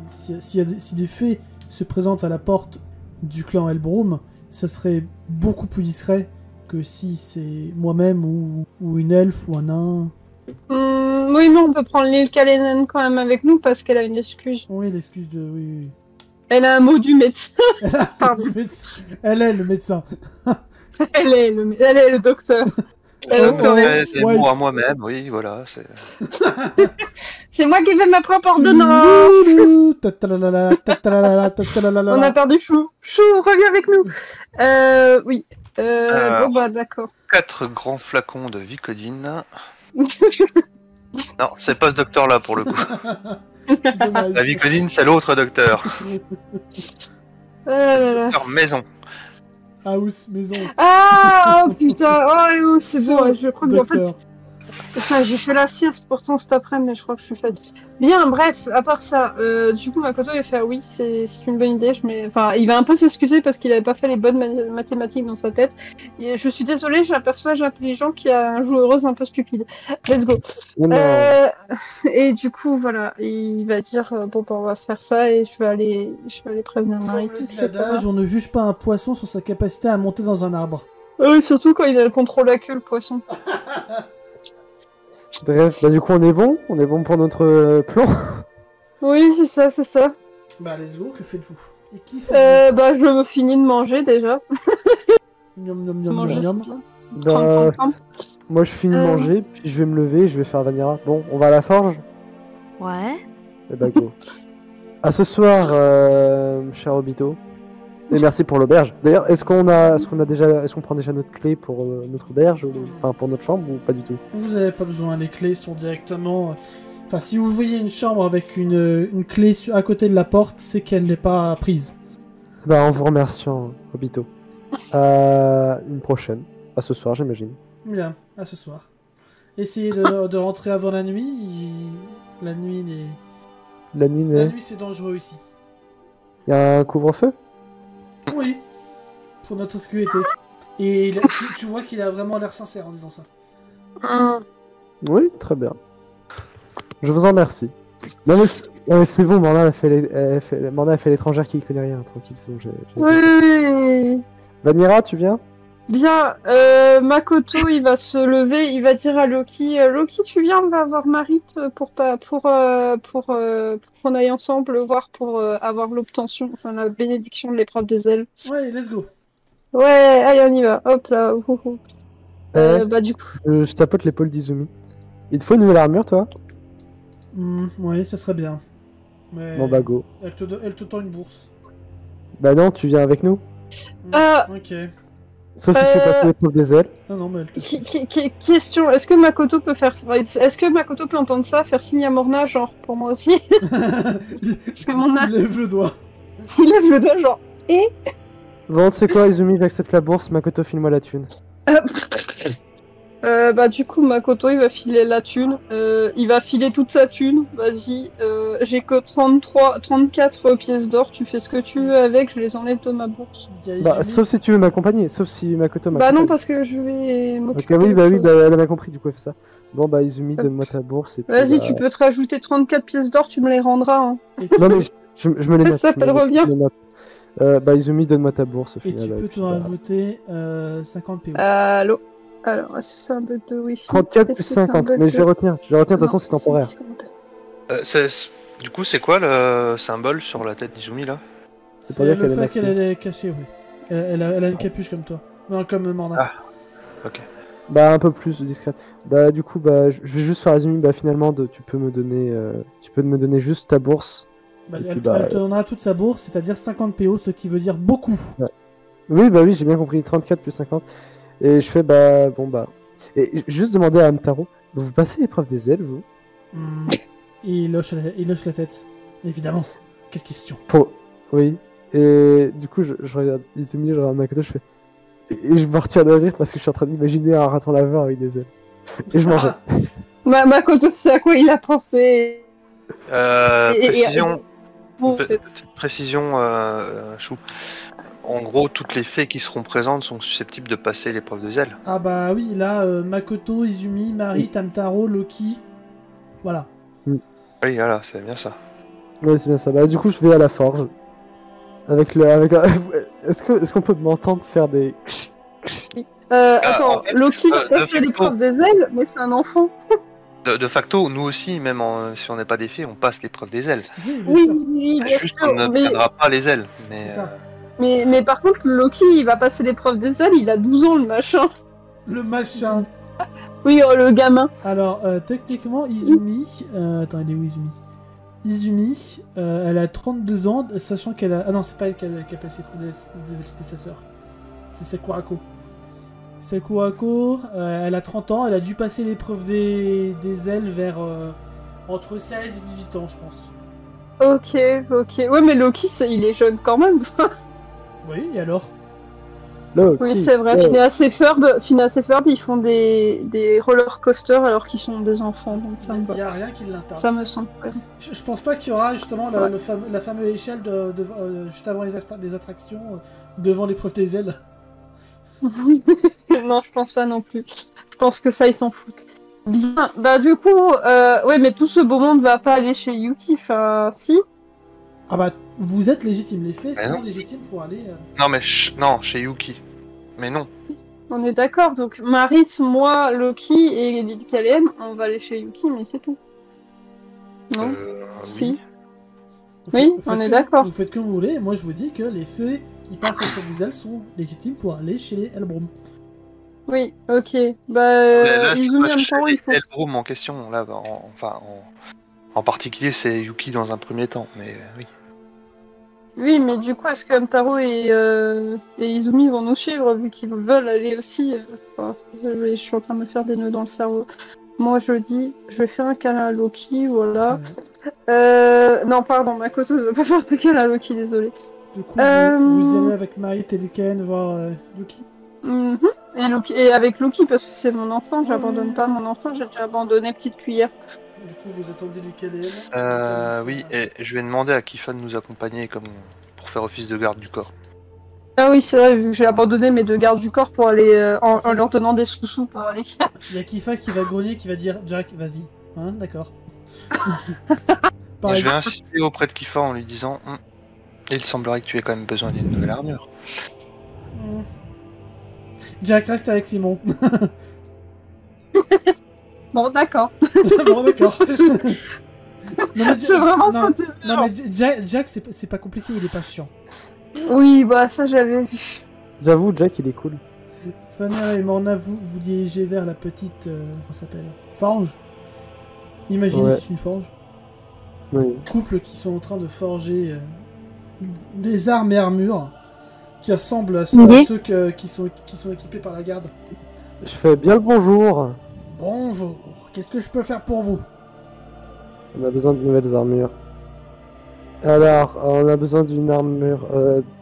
si des faits se présentent à la porte du clan Elbrum, ça serait beaucoup plus discret que si c'est moi-même ou une elfe ou un nain. Oui, mais on peut prendre l'île Kalenen quand même avec nous parce qu'elle a une excuse. Oui, l'excuse de... Oui. Elle a un mot du médecin. Elle est le médecin. Elle est le docteur. C'est moi moi-même, oui, voilà. C'est moi qui fais ma propre ordonnance. On a perdu Chou. Chou, reviens avec nous. Oui. Bon bah d'accord. 4 grands flacons de Vicodine. Non, c'est pas ce docteur-là pour le coup. Dommage. La Vicodine, c'est l'autre docteur. Ah là là. Docteur Maison. House, maison. Ah, oh, putain, oh, c'est Ce bon, je crois que en fait, docteur. putain, j'ai fait la sieste pourtant cet après-midi, mais je crois que je suis fatiguée. Bien, bref, à part ça, du coup, Makoto il va faire oui, c'est une bonne idée. Enfin, il va un peu s'excuser parce qu'il avait pas fait les bonnes mathématiques dans sa tête. Et je suis désolée, j'ai un personnage intelligent qui a un joueuse un peu stupide. Let's go. Non, Et du coup, voilà, il va dire bon, bah, on va faire ça et je vais aller prévenir Marie. Comme le dit l'adage, on ne juge pas un poisson sur sa capacité à monter dans un arbre. Oui, surtout quand il a le contrôle à queue, le poisson. Bref, bah du coup on est bon pour notre plan. Oui, c'est ça, c'est ça. Bah, let's go, que faites-vous? Et qui fait Bah, je me finis de manger déjà. Nom nom De nom manger, nom c'est nom. bien. Bah, Cram. moi je finis de manger, puis je vais me lever, je vais faire Vanilla. Bon, on va à la forge. Ouais. Et bah go. À ce soir, cher Obito. Et merci pour l'auberge. D'ailleurs, est-ce qu'on prend déjà notre clé pour notre auberge, enfin pour notre chambre ou pas du tout? Vous n'avez pas besoin, les clés sont directement... Enfin, si vous voyez une chambre avec une clé à côté de la porte, c'est qu'elle n'est pas prise. Bah en vous remerciant, Obito. Une prochaine. À ce soir, j'imagine. Bien, à ce soir. Essayez de rentrer avant la nuit. La nuit, La nuit, la nuit c'est dangereux ici. il y a un couvre-feu? Oui, pour notre sécurité. Et tu vois qu'il a vraiment l'air sincère en disant ça. Oui, très bien. Je vous en remercie. Non mais c'est bon, Morna a fait l'étrangère qui connaît rien. Tranquille, c'est bon. Oui. Vanira, tu viens? Bien, Makoto, il va se lever, il va dire à Loki, Loki, tu viens, on va voir Marit pour qu'on aille ensemble le voir pour avoir l'obtention, enfin la bénédiction de l'épreuve des ailes. Ouais, let's go. Ouais, allez, on y va. Hop là. Bah du coup. Je tapote l'épaule d'Izumi. Il te faut une nouvelle armure, toi? Ouais, ça serait bien. Mais Bon bah go. elle te tend une bourse. Bah non, tu viens avec nous. Ok. Sauf si tu veux passer l'épreuve des ailes. Non, mais elle te... Question, est-ce que Makoto peut entendre ça, faire signe à Morna, genre pour moi aussi? Parce que mon Il lève le doigt. il lève le doigt, genre. Bon, tu sais quoi, Izumi, j'accepte la bourse, Makoto, file-moi la thune. Bah du coup Makoto il va filer la thune, il va filer toute sa thune, vas-y, j'ai que 34 pièces d'or, tu fais ce que tu veux avec, je les enlève de ma bourse. Bah, sauf si tu veux m'accompagner, sauf si Makoto Bah m'accompagne. non parce que je vais Ok, m'occuper oui, de bah autre oui, chose. bah elle a bien compris, du coup elle fait ça. Bon bah Izumi, donne-moi ta bourse et puis, Vas-y, bah... tu peux te rajouter 34 pièces d'or, tu me les rendras. Hein. Non mais je me les note. Ça je me les revient. note, je me les note. Bah Izumi, donne-moi ta bourse au Et final. tu peux puis, te bah, rajouter 50 PO. Allô. Alors, est-ce que c'est un bug de Wi-Fi? 34 Est-ce plus que c'est un 50, bug mais je vais retenir, de toute façon Non, c'est temporaire. c'est commentaire. Du coup, c'est quoi le symbole sur la tête d'Izumi là? C'est pour dire le qu'elle est fait masquée. qu'elle est cachée, oui. Elle a une capuche comme toi. Non, comme Morna. Ah. Ok. Bah un peu plus discrète. Bah du coup bah je vais juste faire Izumi, bah finalement tu peux me donner juste ta bourse. Bah, Et elle puis, bah, te donnera toute sa bourse, c'est-à-dire 50 PO, ce qui veut dire beaucoup. Oui bah oui j'ai bien compris, 34 plus 50. Et je fais bah bon bah. Et juste demander à Amtaro, vous passez l'épreuve des ailes vous? Il hoche la tête. Évidemment. Quelle question. Oui. Et du coup je regarde Izumi, je regarde Makoto, je fais. Et je me retiens de rire parce que je suis en train d'imaginer un raton laveur avec des ailes. Et je m'en vais. Makoto, c'est à quoi il a pensé. Précision. Bon, Petite précision, Chou. En gros, toutes les fées qui seront présentes sont susceptibles de passer l'épreuve de zèle. Ah bah oui, là, Makoto, Izumi, Marie, Tamtaro, Loki. Voilà. Oui, voilà, c'est bien ça. Ouais c'est bien ça. Bah du coup je vais à la forge. Est-ce qu'on peut m'entendre faire des... attends, en fait, Loki va de passer facto- l'épreuve des ailes, mais c'est un enfant. De facto, nous aussi, même si on n'est pas des fées, on passe l'épreuve des ailes. Oui, bien Oui, sûr. oui, C'est bien juste sûr. qu'on ne prendra pas les ailes. Mais, C'est ça. Mais par contre, Loki, il va passer l'épreuve des ailes, il a 12 ans, le machin. Le machin. Oui, le gamin. Alors, techniquement, Izumi... attends, il est où Izumi? Izumi, elle a 32 ans, sachant qu'elle a... Ah non, c'est pas elle qui a passé l'épreuve des ailes, c'était sa sœur. C'est Sakurako. Sakurako, elle a 30 ans, elle a dû passer l'épreuve des ailes vers entre 16 et 18 ans, je pense. Ok. Ouais, mais Loki, il est jeune quand même. Oui, et alors? Loki, Oui, c'est vrai. Phineas et Ferb, ils font des roller coasters alors qu'ils sont des enfants, donc ça me Il va. n'y a rien qui l'intéresse. Ça me semble. Je pense pas qu'il y aura justement Ouais. la fameuse échelle juste avant les attractions devant l'épreuve des ailes. Non, je pense pas non plus. Je pense que ça, ils s'en foutent. Bien, bah du coup, ouais, mais tout ce beau monde va pas aller chez Yuki, enfin, si. Ah bah, vous êtes légitime, les faits Mais sont non. légitimes pour aller... Non, mais non, chez Yuki. Mais non. On est d'accord, donc Marit, moi, Loki et Lily Kalen, on va aller chez Yuki, mais c'est tout. Non Si. Oui, on est d'accord. Vous faites comme vous voulez, moi je vous dis que les faits qui passent à l'épreuve des ailes sont légitimes pour aller chez les Elbrum. Oui, ok. Mais Bah, là, c'est Izumi, pas en même chez temps, il faut... les Elbrum en question. Là, en particulier, c'est Yuki dans un premier temps. Mais oui. Oui, mais du coup, est-ce que Hamtaro et Izumi vont nous suivre, vu qu'ils veulent aller aussi enfin, je suis en train de me faire des nœuds dans le cerveau. Moi, je dis, je vais faire un câlin à Loki, voilà. Non, pardon, Makoto ne veut pas faire un câlin à Loki, désolé. Du coup, vous y allez avec Marit et Liken voir Yuki. Mhm. Et avec Loki, parce que c'est mon enfant, j'abandonne pas mon enfant, j'ai déjà abandonné petite cuillère. Du coup, vous attendez Liken. Oui, et je vais demander à Kifan de nous accompagner pour faire office de garde du corps. Ah oui, c'est vrai, vu que j'ai abandonné mes deux gardes du corps pour aller en leur donnant des sous-sous pour aller. Il y a Kifa qui va grogner, qui va dire Jack, vas-y. Hein, d'accord. Et je vais insister auprès de Kifa en lui disant il semblerait que tu aies quand même besoin d'une nouvelle armure. Jack, reste avec Simon. Bon, d'accord. Bon, d'accord. Non, mais C'est vraiment ça. Non, mais Jack, c'est pas compliqué, il est pas chiant. Oui, bah ça j'avais vu. J'avoue, Jack, il est cool. Fanny et Morna, vous dirigez vers la petite... comment ça s'appelle? Forge. Imaginez, Ouais. c'est une forge. Oui. Couple qui sont en train de forger des armes et armures qui ressemblent à ceux, qui sont équipés par la garde. Je fais bien le bonjour. Bonjour, qu'est-ce que je peux faire pour vous? On a besoin de nouvelles armures. Alors, on a besoin d'une armure,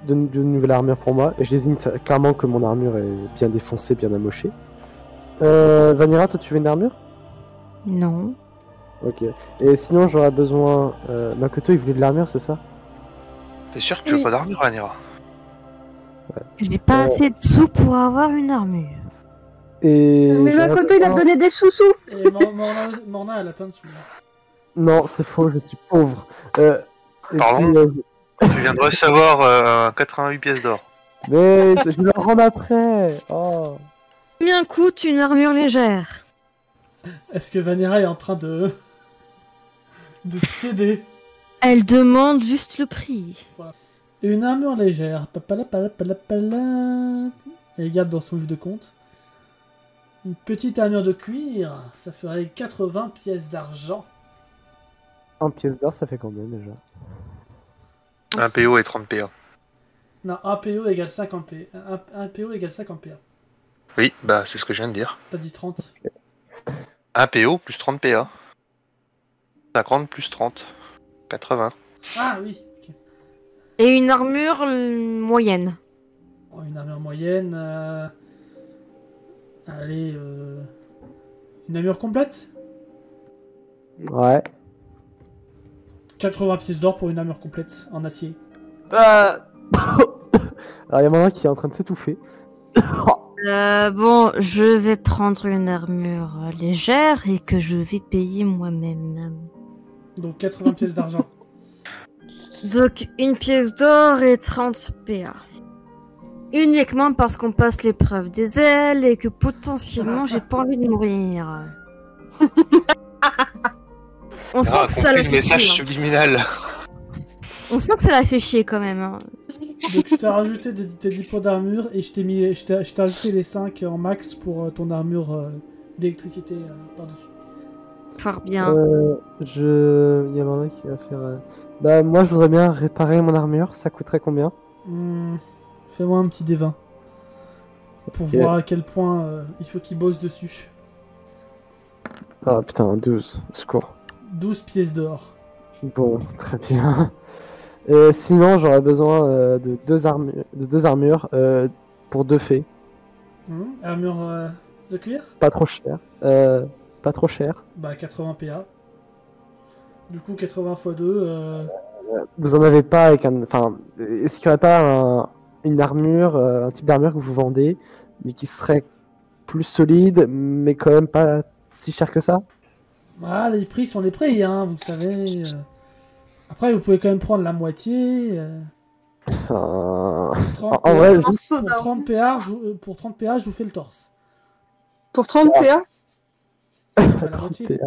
d'une nouvelle armure pour moi. Et je désigne clairement que mon armure est bien défoncée, bien amochée. Vanilla, toi tu veux une armure? Non. Ok. Et sinon, j'aurais besoin... Makoto, il voulait de l'armure, c'est ça? T'es sûr que tu veux pas d'armure, Anira? J'ai pas assez de sous pour avoir une armure. Et Mais j'aurais Makoto, il a besoin- donné des sous-sous. Et Morna, elle a plein de sous. Non, c'est faux, je suis pauvre. Et Pardon puis, Tu viens de recevoir 88 pièces d'or. mais je vais le rendre après. Oh. Combien coûte une armure légère? Est-ce que Vanera est en train de céder? Elle demande juste le prix. Une armure légère. Elle garde dans son livre de compte. Une petite armure de cuir, ça ferait 80 pièces d'argent. Un pièce d'or, ça fait combien déjà? Un PO et 30 PA. Non, un PO égale 50 PA. Un PO égale 50 PA. Oui, bah c'est ce que je viens de dire. T'as dit 30. Un PO plus 30 PA. 50 plus 30. 80. Ah oui, ok. Et une armure moyenne. Oh, une armure moyenne. Allez, une armure complète? Ouais. 80 pièces d'or pour une armure complète en acier. Alors, il y a Maman qui est en train de s'étouffer. Bon, je vais prendre une armure légère et que je vais payer moi-même. Donc 80 pièces d'argent. Donc une pièce d'or et 30 PA. Uniquement parce qu'on passe l'épreuve des ailes et que potentiellement j'ai pas envie de mourir. On sent que ça la le fait message chier, hein. subliminal. On sent que ça la fait chier quand même. Hein. Donc je t'ai rajouté tes 10 points d'armure et je t'ai ajouté les 5 en max pour ton armure d'électricité par-dessus. Fort bien. Il y a Maman qui va faire... Bah, moi, je voudrais bien réparer mon armure. Ça coûterait combien? Fais-moi un petit D20. Pour Ok. voir à quel point il faut qu'il bosse dessus. Ah putain, 12, secours. 12 pièces d'or. Bon, très bien. Et sinon, j'aurais besoin de deux armures pour 2 fées. Armure de cuir? Pas trop cher. Pas trop cher. Bah 80 PA. Du coup 80 x 2. Vous en avez pas avec un. Enfin, est-ce qu'il n'y aurait pas une armure, un type d'armure que vous vendez, mais qui serait plus solide, mais quand même pas si cher que ça? Ah, les prix sont les prix, hein, vous savez. Après, vous pouvez quand même prendre la moitié. Enfin, 30 en vrai, PA, Morceau pour d'armure. 30 PA, pour 30 PA, je vous fais le torse. Pour 30 PA? À la 30 moitié. PA.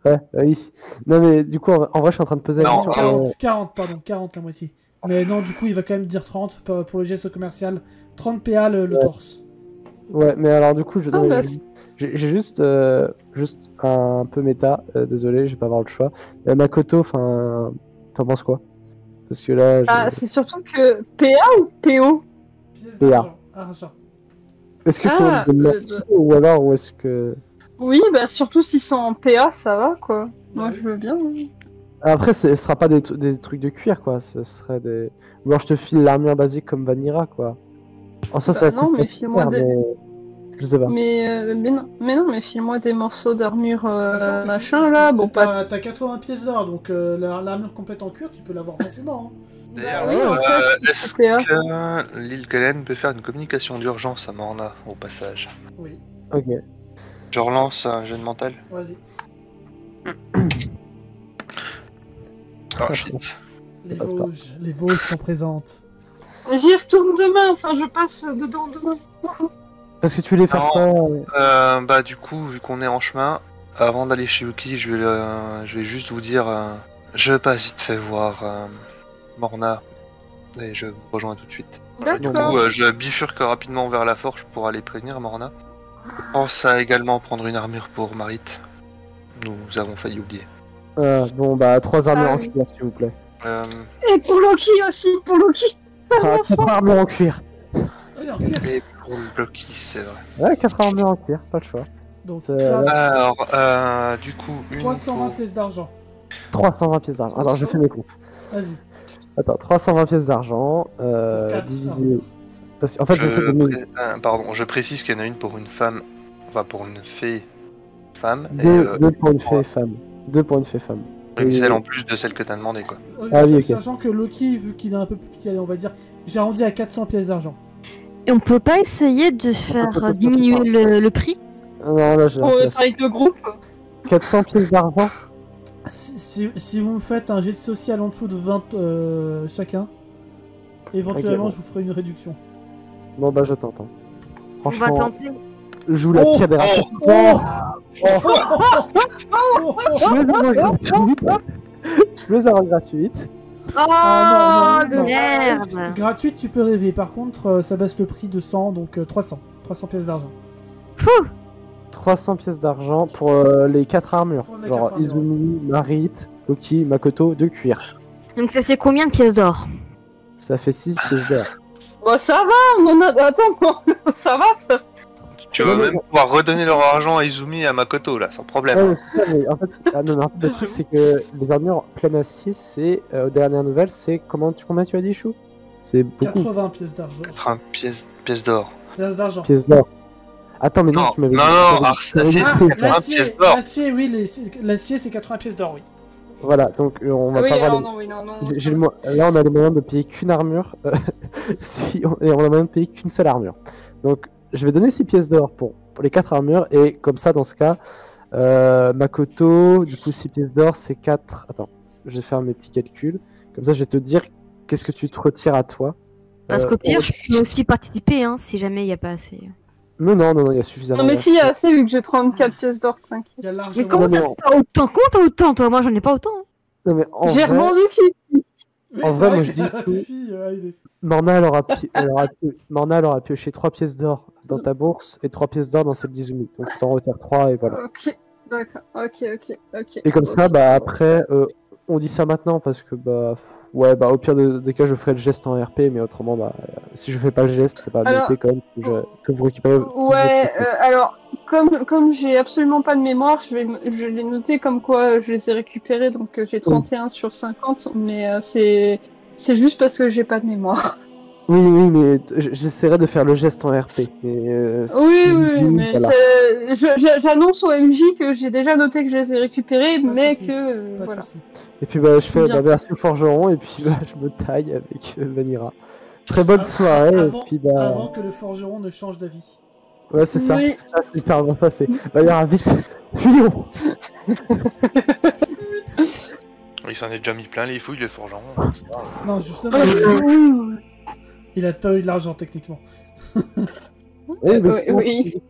Ouais, oui. Non, mais du coup, en vrai, je suis en train de peser la Non, question. 40 la moitié. Mais non, du coup, il va quand même dire 30 pour le geste commercial. 30 PA le Ouais. torse. Ouais, mais alors, du coup, Ah, bah, j'ai juste un peu méta. Désolé, je vais pas avoir le choix. Makoto, enfin, t'en penses quoi? Parce que là, Ah, c'est surtout que PA ou PO? Pièce PA. d'argent. Argent. est-ce que je Ah, te donne morceau ou alors, ou est-ce que. Oui, bah surtout s'ils sont en PA, ça va quoi. Moi Ouais. je veux bien. Hein. Après, ce sera pas des trucs de cuir, quoi. Ce serait des. Ou alors je te file l'armure basique comme Vanilla, quoi. En soi, Bah ça non, coûte mais pas si file-moi cher, des- mais. Je sais pas. Mais non, mais file-moi des morceaux d'armure Sachant que machin là. Bon, pas. T'as 80 pièces d'or, donc l'armure complète en cuir, tu peux l'avoir facilement. Hein. D'ailleurs, oui, en fait, est-ce PA. que l'île Galen peut faire une communication d'urgence à Morna au passage? Oui, Ok. Je relance un jeu de mental. vas-y. Oh shit. passe pas. Les Vosges sont présentes. J'y retourne demain. Enfin, je passe dedans demain. Parce que tu voulais faire Non. quoi? Bah du coup, vu qu'on est en chemin, avant d'aller chez Yuki, je vais juste vous dire, je passe vite fait voir Morna et je vous rejoins tout de suite. Du D'accord. coup, je bifurque rapidement vers la forge pour aller prévenir Morna. Je pense à également prendre une armure pour Marit. Nous avons failli oublier. Bon, bah, 3 armures Ah en oui. cuir, s'il vous plaît. Et pour Loki aussi, pour Loki. Ah, 4 armures en cuir. Oui, en cuir. Et pour le Blocky, c'est vrai. Ouais, 4 armures en cuir, pas le choix. Donc, C'est- grave, Alors, du coup, une 320 pour... pièces d'argent. 320 pièces d'argent. Attends, je fais mes comptes. Vas-y. Attends, 320 pièces d'argent, Pour 4 divisé. Parce qu'en fait, j'essaie de me. Pardon, je précise qu'il y en a une pour une femme, enfin pour une fée femme, Deux pour une fée femme. 2 pour une fée femme. une celle en plus de celle que t'as demandé quoi. Ah oui, ok. Sachant que Loki, vu qu'il est un peu plus petit, allez, on va dire, j'ai arrondi à 400 pièces d'argent. Et on peut pas essayer de faire diminuer le prix? Non, là, j'ai Pour le travail de groupe. 400 pièces d'argent. Si vous me faites un jet de social en dessous de 20 chacun, éventuellement Ok, bon. je vous ferai une réduction. Bon, bah, je tente. Hein. On va Franchement, tenter. je joue la Oh, pire des Oh rapports. Je veux les avoir gratuites. Je veux les avoir gratuites. Oh, Ah, non, non, non. merde! Gratuite, tu peux rêver. Par contre, ça baisse le prix de 100, donc 300. 300 pièces d'argent. 300 pièces d'argent pour les 4 armures. Pour les Genre 4 armures, Izumi, Marit, Loki, Makoto, de cuir. Donc ça fait combien de pièces d'or? Ça fait 6 pièces d'or. Bon, ça va, on en a. Attends, ça va, ça. Tu vas Non, même mais- pouvoir redonner leur argent à Izumi et à Makoto là, sans problème. Ouais, mais c'est ça, mais en fait, non, mais en fait, le truc c'est que les armures plein acier, c'est aux dernières nouvelles, c'est combien tu as dit, Chou? C'est beaucoup 80 pièces d'argent. 80 pièces d'or. Pièces d'argent. de pièces d'or. Attends, mais non, Non, tu m'avais non, dit. non, tu m'avais dit- tu m'avais dit Ah, que- 80 pièces d'or. l'acier, oui, l'acier c'est 80 pièces d'or, oui. Voilà, donc on va Ah oui, pas avoir alors les- non, oui, non, non. j'ai le Là, on a les moyens de payer qu'une armure. Et on a moyen de payer qu'une seule armure. Donc, je vais donner 6 pièces d'or pour les 4 armures. Et comme ça, dans ce cas, Makoto, du coup, 6 pièces d'or, c'est 4. Attends, je vais faire mes petits calculs. Comme ça, je vais te dire qu'est-ce que tu te retires à toi. Parce qu'au pire, on- je peux aussi participer, hein, si jamais il n'y a pas assez. Non, il y a suffisamment. Non, mais si, il y a assez vu que j'ai 34 pièces d'or, t'inquiète. Il y a Mais largement. comment non, ça non. se fait autant? Comment t'as autant, toi? Moi, j'en ai pas autant. Hein. Non, mais en J'ai vrai, revendu Fifi. Oui, en c'est vrai, moi, que je dis la que- Fifi a aidé. Morna, Morna, elle aura pioché 3 pièces d'or dans ta bourse et 3 pièces d'or dans celle d'Izumi. Donc, tu t'en retires 3 et voilà. Ok, d'accord, ok. Et comme Ok. ça, bah après, on dit ça maintenant parce que bah Ouais, bah au pire des cas, je ferai le geste en RP, mais autrement, bah si je fais pas le geste, ça va Alors- noter quand même que vous récupérez. toutes vos Ouais, trucs. alors, comme j'ai absolument pas de mémoire, je l'ai noté comme quoi je les ai récupérés, donc j'ai 31 sur 50, mais c'est juste parce que j'ai pas de mémoire. Oui, oui, mais j'essaierai de faire le geste en RP. Mais, Oui, mais voilà. j'annonce au MJ que j'ai déjà noté que je les ai récupérés, Pas de mais souci. que Pas de voilà. soucis. Et puis bah, je fais Bien. merci au forgeron et puis bah, je me taille avec Vanira. Très bonne soirée Avant, et puis bah avant que le forgeron ne change d'avis. ouais c'est ça, Oui. c'est littéralement ça, c'est Vanira vite, fuyons. Il s'en est déjà mis plein les fouilles, le forgeron. Non, justement, il a pas eu de l'argent techniquement. Eh, mais Oui.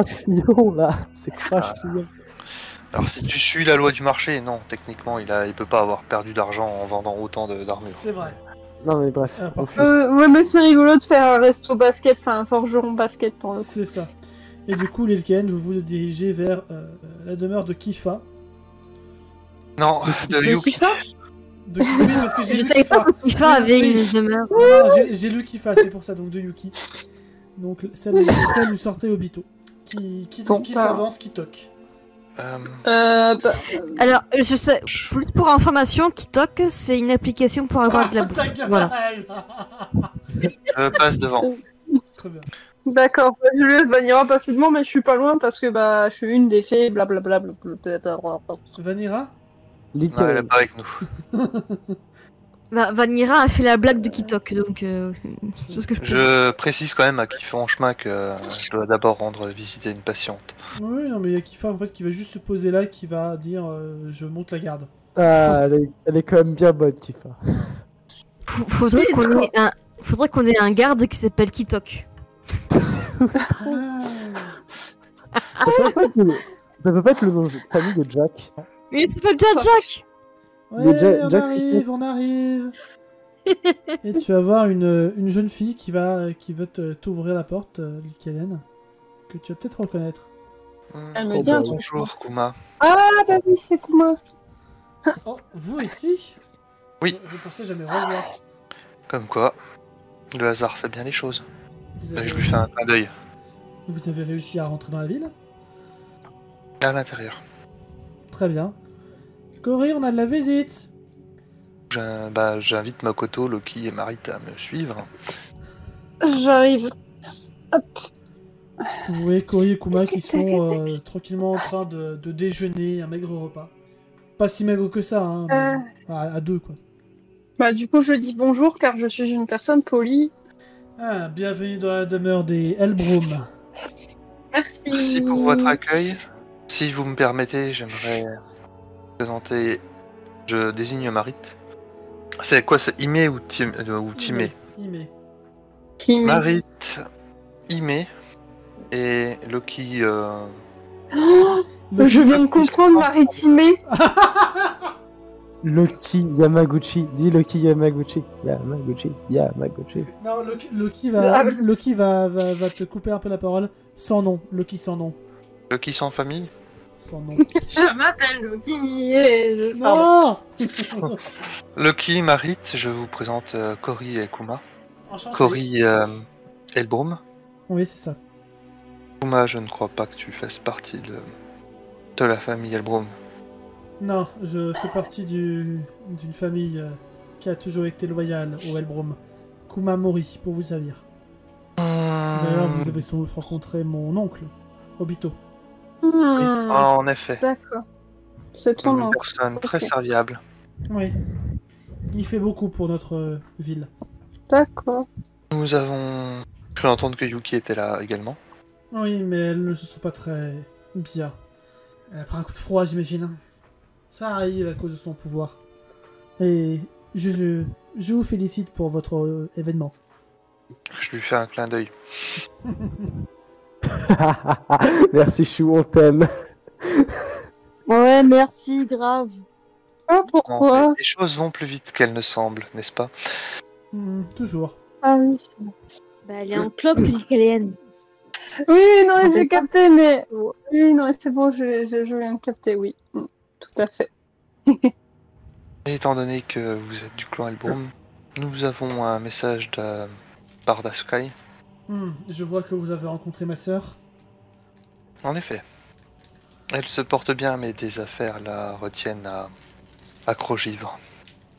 fuyons là, c'est crash fuyons. Alors si tu suis la loi du marché, non, techniquement il peut pas avoir perdu d'argent en vendant autant d'armures. C'est vrai. Non mais bref. Ah, on par fuit. Ouais, mais c'est rigolo de faire un resto basket, enfin un forgeron basket pour le coup. C'est ça. Et du coup, Lilken, vous vous dirigez vers la demeure de Kifa. Non, de Le Yuki. Kifa De oui, parce que j'ai Je lu savais Kifa. pas que Kifa avait une demeure. Non, j'ai lu Kifa, c'est pour ça, donc de Yuki. Donc celle où sortait Obito. Qui Bon, s'avance, qui toque. bah, Alors, je sais, plus pour information, Kitok, c'est une application pour avoir de la bouffe. Ta gueule. Voilà. Je passe devant. Très bien. d'accord, je laisse Vanira passer devant, mais je suis pas loin parce que bah je suis une des fées, blablabla. Vanira Non, elle est pas avec nous. Bah, Vanira a fait la blague de Kitok, donc c'est ce que je peux dire. Je précise quand même à qui fait en chemin que je dois d'abord rendre visiter une patiente. Oui, non, mais il y a Kifa en fait qui va juste se poser là, qui va dire je monte la garde. Ah, elle est quand même bien bonne Kifa. Faudrait qu'on ait un garde qui s'appelle Kitok. Ça peut pas être le nom de famille de Jack. Mais il s'appelle déjà Jack. Ouais, Mais Jack on arrive. Et tu vas voir une jeune fille qui va t'ouvrir la porte, Lilken, que tu vas peut-être reconnaître. Elle me Oh, dit un bah, truc. Bonjour Kuma. Ah bah oui, c'est Kuma. Oh, vous ici Oui. Je pensais jamais revoir. Comme quoi, le hasard fait bien les choses. Vous Je lui fais un clin d'œil vous avez réussi à rentrer dans la ville? à l'intérieur. Très bien. Cory, on a de la visite. J'invite Makoto, Loki et Marit à me suivre. J'arrive. Vous voyez Cory et Kuma qui sont tranquillement en train de déjeuner un maigre repas. Pas si maigre que ça, hein, mais à deux quoi. Bah du coup je dis bonjour car je suis une personne polie. Ah, bienvenue dans la demeure des Elbrum. Merci pour votre accueil. Si vous me permettez, j'aimerais présenter. Je désigne Marit. C'est quoi, c'est Ime ou Timé? Ime. Timé. Marit, Ime et Loki. Je viens de comprendre Maritimé. Loki Yamaguchi, dis Loki Yamaguchi. Yamaguchi. Non, Loki va te couper un peu la parole. Sans nom, Loki sans nom. Loki sans famille. Sans nom. Je m'appelle Loki et Pardon. Non. Loki, Marit, je vous présente Cory et Kuma. Enchanté. Cory Elbrum. Oui, c'est ça. Kuma, je ne crois pas que tu fasses partie de la famille Elbrum. Non, je fais partie d'une famille qui a toujours été loyale au Elbrum. Kuma Mori, pour vous servir. D'ailleurs, vous avez sans doute rencontré mon oncle, Obito. En effet, D'accord. C'est ton une nom. personne très Ok. serviable. Oui. Il fait beaucoup pour notre ville. D'accord. Nous avons cru entendre que Yuki était là également. Oui, mais elles ne se sont pas très bien. Elle a pris un coup de froid, j'imagine. Ça arrive à cause de son pouvoir. Et je vous félicite pour votre événement. Je lui fais un clin d'œil. Merci Chou, on t'aime. Ouais, merci, grave. Ah Non, pourquoi mais les choses vont plus vite qu'elles ne semblent, n'est-ce pas? Toujours. Ah oui. Bah, elle est en clope, Lilken. Oui, non, Ça j'ai dépend. capté, mais oui, non, c'est bon, je viens de capter, oui. Tout à fait. Et étant donné que vous êtes du clan Elbrum, nous avons un message de la part d'Asukai. Je vois que vous avez rencontré ma sœur. En effet. Elle se porte bien, mais des affaires la retiennent à Crogivre.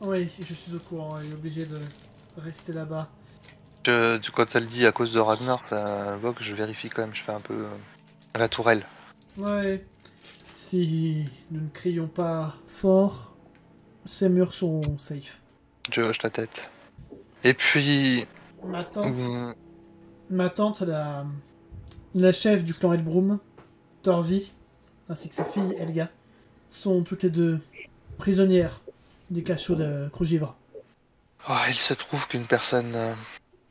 Oui, je suis au courant, elle est obligée de rester là-bas. Quand elle dit à cause de Ragnar, Vogue, je vérifie quand même, je fais un peu la tourelle. Ouais. Si nous ne crions pas fort, ces murs sont safe. Je hoche la tête. Et puis... Ma tante, la chef du clan Elbrum, Torvi, ainsi que sa fille Elga, sont toutes les deux prisonnières du cachot de Crogivre. Oh, il se trouve qu'une personne,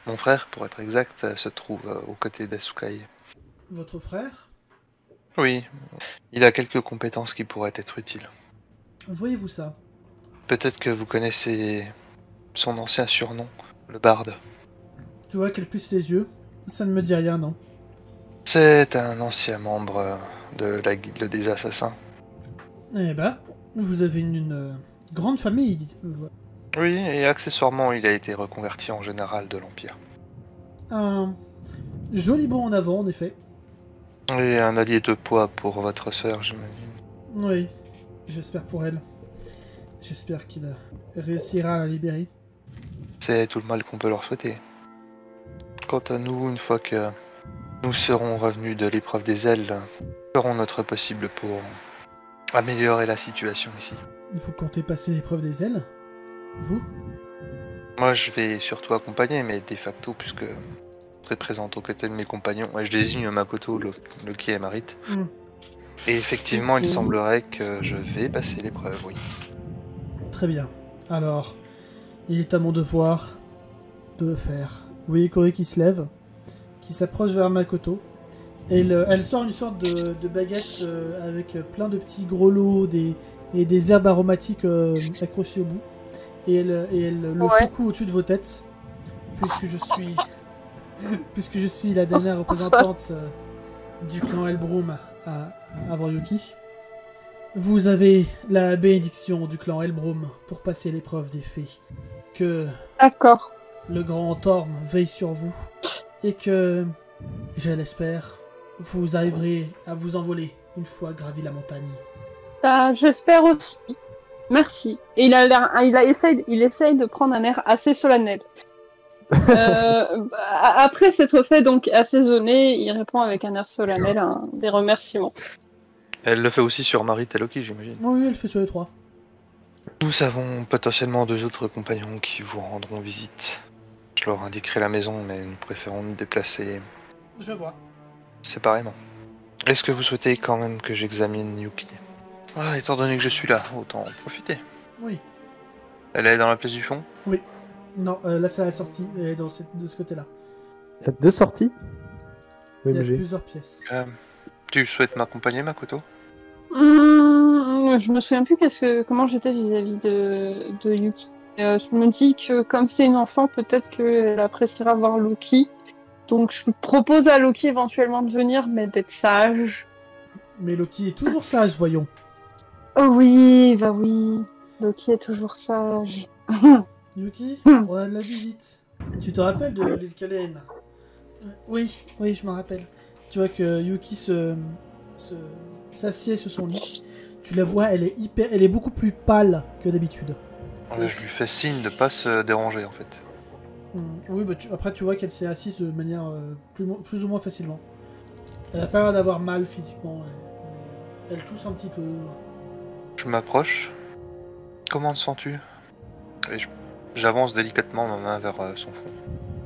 mon frère pour être exact, se trouve aux côtés d'Asukai. Votre frère? Oui, il a quelques compétences qui pourraient être utiles. Voyez-vous ça? Peut-être que vous connaissez son ancien surnom, le barde. Tu vois qu'elle plisse les yeux? Ça ne me dit rien, non? C'est un ancien membre de la guilde des assassins. Eh ben, vous avez une grande famille, dites-vous. Oui, et accessoirement, il a été reconverti en général de l'Empire. Un joli bond en avant, en effet. Et un allié de poids pour votre sœur, j'imagine. Oui, j'espère pour elle. J'espère qu'il réussira à la libérer. C'est tout le mal qu'on peut leur souhaiter. Quant à nous, une fois que nous serons revenus de l'épreuve des ailes, nous ferons notre possible pour améliorer la situation ici. Vous comptez passer l'épreuve des ailes? Vous? Moi, je vais surtout accompagner, mais de facto, puisque je serai présente aux côtés de mes compagnons, et je désigne Makoto, Loki et Marit. Et effectivement, il semblerait que je vais passer l'épreuve, oui. Très bien. Alors, il est à mon devoir de le faire. Vous voyez Corey qui se lève, qui s'approche vers Makoto. Et elle sort une sorte de baguette avec plein de petits grelots et des herbes aromatiques accrochées au bout. Et elle le secoue au-dessus de vos têtes. Puisque je suis la dernière représentante du clan Elbrum avant Yuki. Vous avez la bénédiction du clan Elbrum pour passer l'épreuve des fées. Que d'accord. Le grand Torm veille sur vous. Et que, je l'espère, vous arriverez à vous envoler une fois gravi la montagne. J'espère aussi. Merci. Et il essaye de prendre un air assez solennel. Après s'être fait donc assaisonner, il répond avec un air solennel des remerciements. Elle le fait aussi sur Marit et Loki, j'imagine. Oui, elle fait sur les trois. Nous avons potentiellement 2 autres compagnons qui vous rendront visite. Je leur indiquerai la maison, mais nous préférons nous déplacer. Je vois. Séparément. Est-ce que vous souhaitez quand même que j'examine Yuki? Étant donné que je suis là, autant en profiter. Oui. Elle est dans la pièce du fond? Oui. Non, là c'est la sortie, elle est de ce côté-là. Il y a 2 sorties? Oui, il y a plusieurs pièces. Tu souhaites m'accompagner, Makoto? Je me souviens plus comment j'étais vis-à-vis de Yuki. Je me dis que comme c'est une enfant, peut-être qu'elle appréciera voir Loki. Donc je propose à Loki éventuellement de venir, mais d'être sage. Mais Loki est toujours sage, voyons. Oh oui, bah oui. Loki est toujours sage. Yuki, on a de la visite. Tu te rappelles de l'île Kalen? Oui, je m'en rappelle. Tu vois que Yuki s'assied sur son lit. Tu la vois, elle est beaucoup plus pâle que d'habitude. Je lui fais signe de pas se déranger en fait. Oui, bah après tu vois qu'elle s'est assise de manière plus ou moins facilement. Elle a pas l'air d'avoir mal physiquement. Elle tousse un petit peu. Je m'approche. Comment te sens-tu? J'avance délicatement ma main vers son front.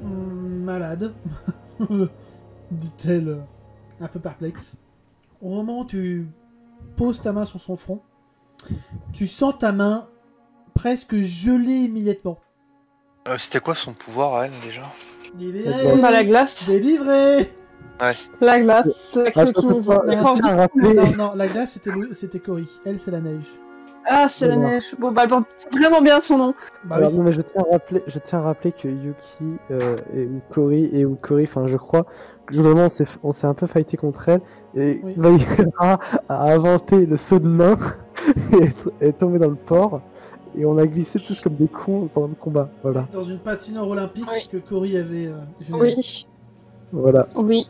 Malade, dit-elle, un peu perplexe. Au moment où tu poses ta main sur son front, tu sens ta main presque gelée immédiatement. C'était quoi son pouvoir à elle déjà? Délivré. La glace. Délivré. Ouais. La glace, la cryokinésie. Non, la glace c'était Cory. Elle c'est la neige. Ah, c'est la neige. Bon, bah, elle porte vraiment bien son nom. Bah, alors, oui. non, mais je tiens à rappeler que Yuki et Cory, enfin je crois, globalement on s'est un peu fighté contre elle, et Oui. Valkyra a inventé le saut de main et est tombé dans le port, et on a glissé tous comme des cons pendant le combat. Voilà. Dans une patinoire olympique Oui. que Cory avait générée. Oui, Voilà. oui.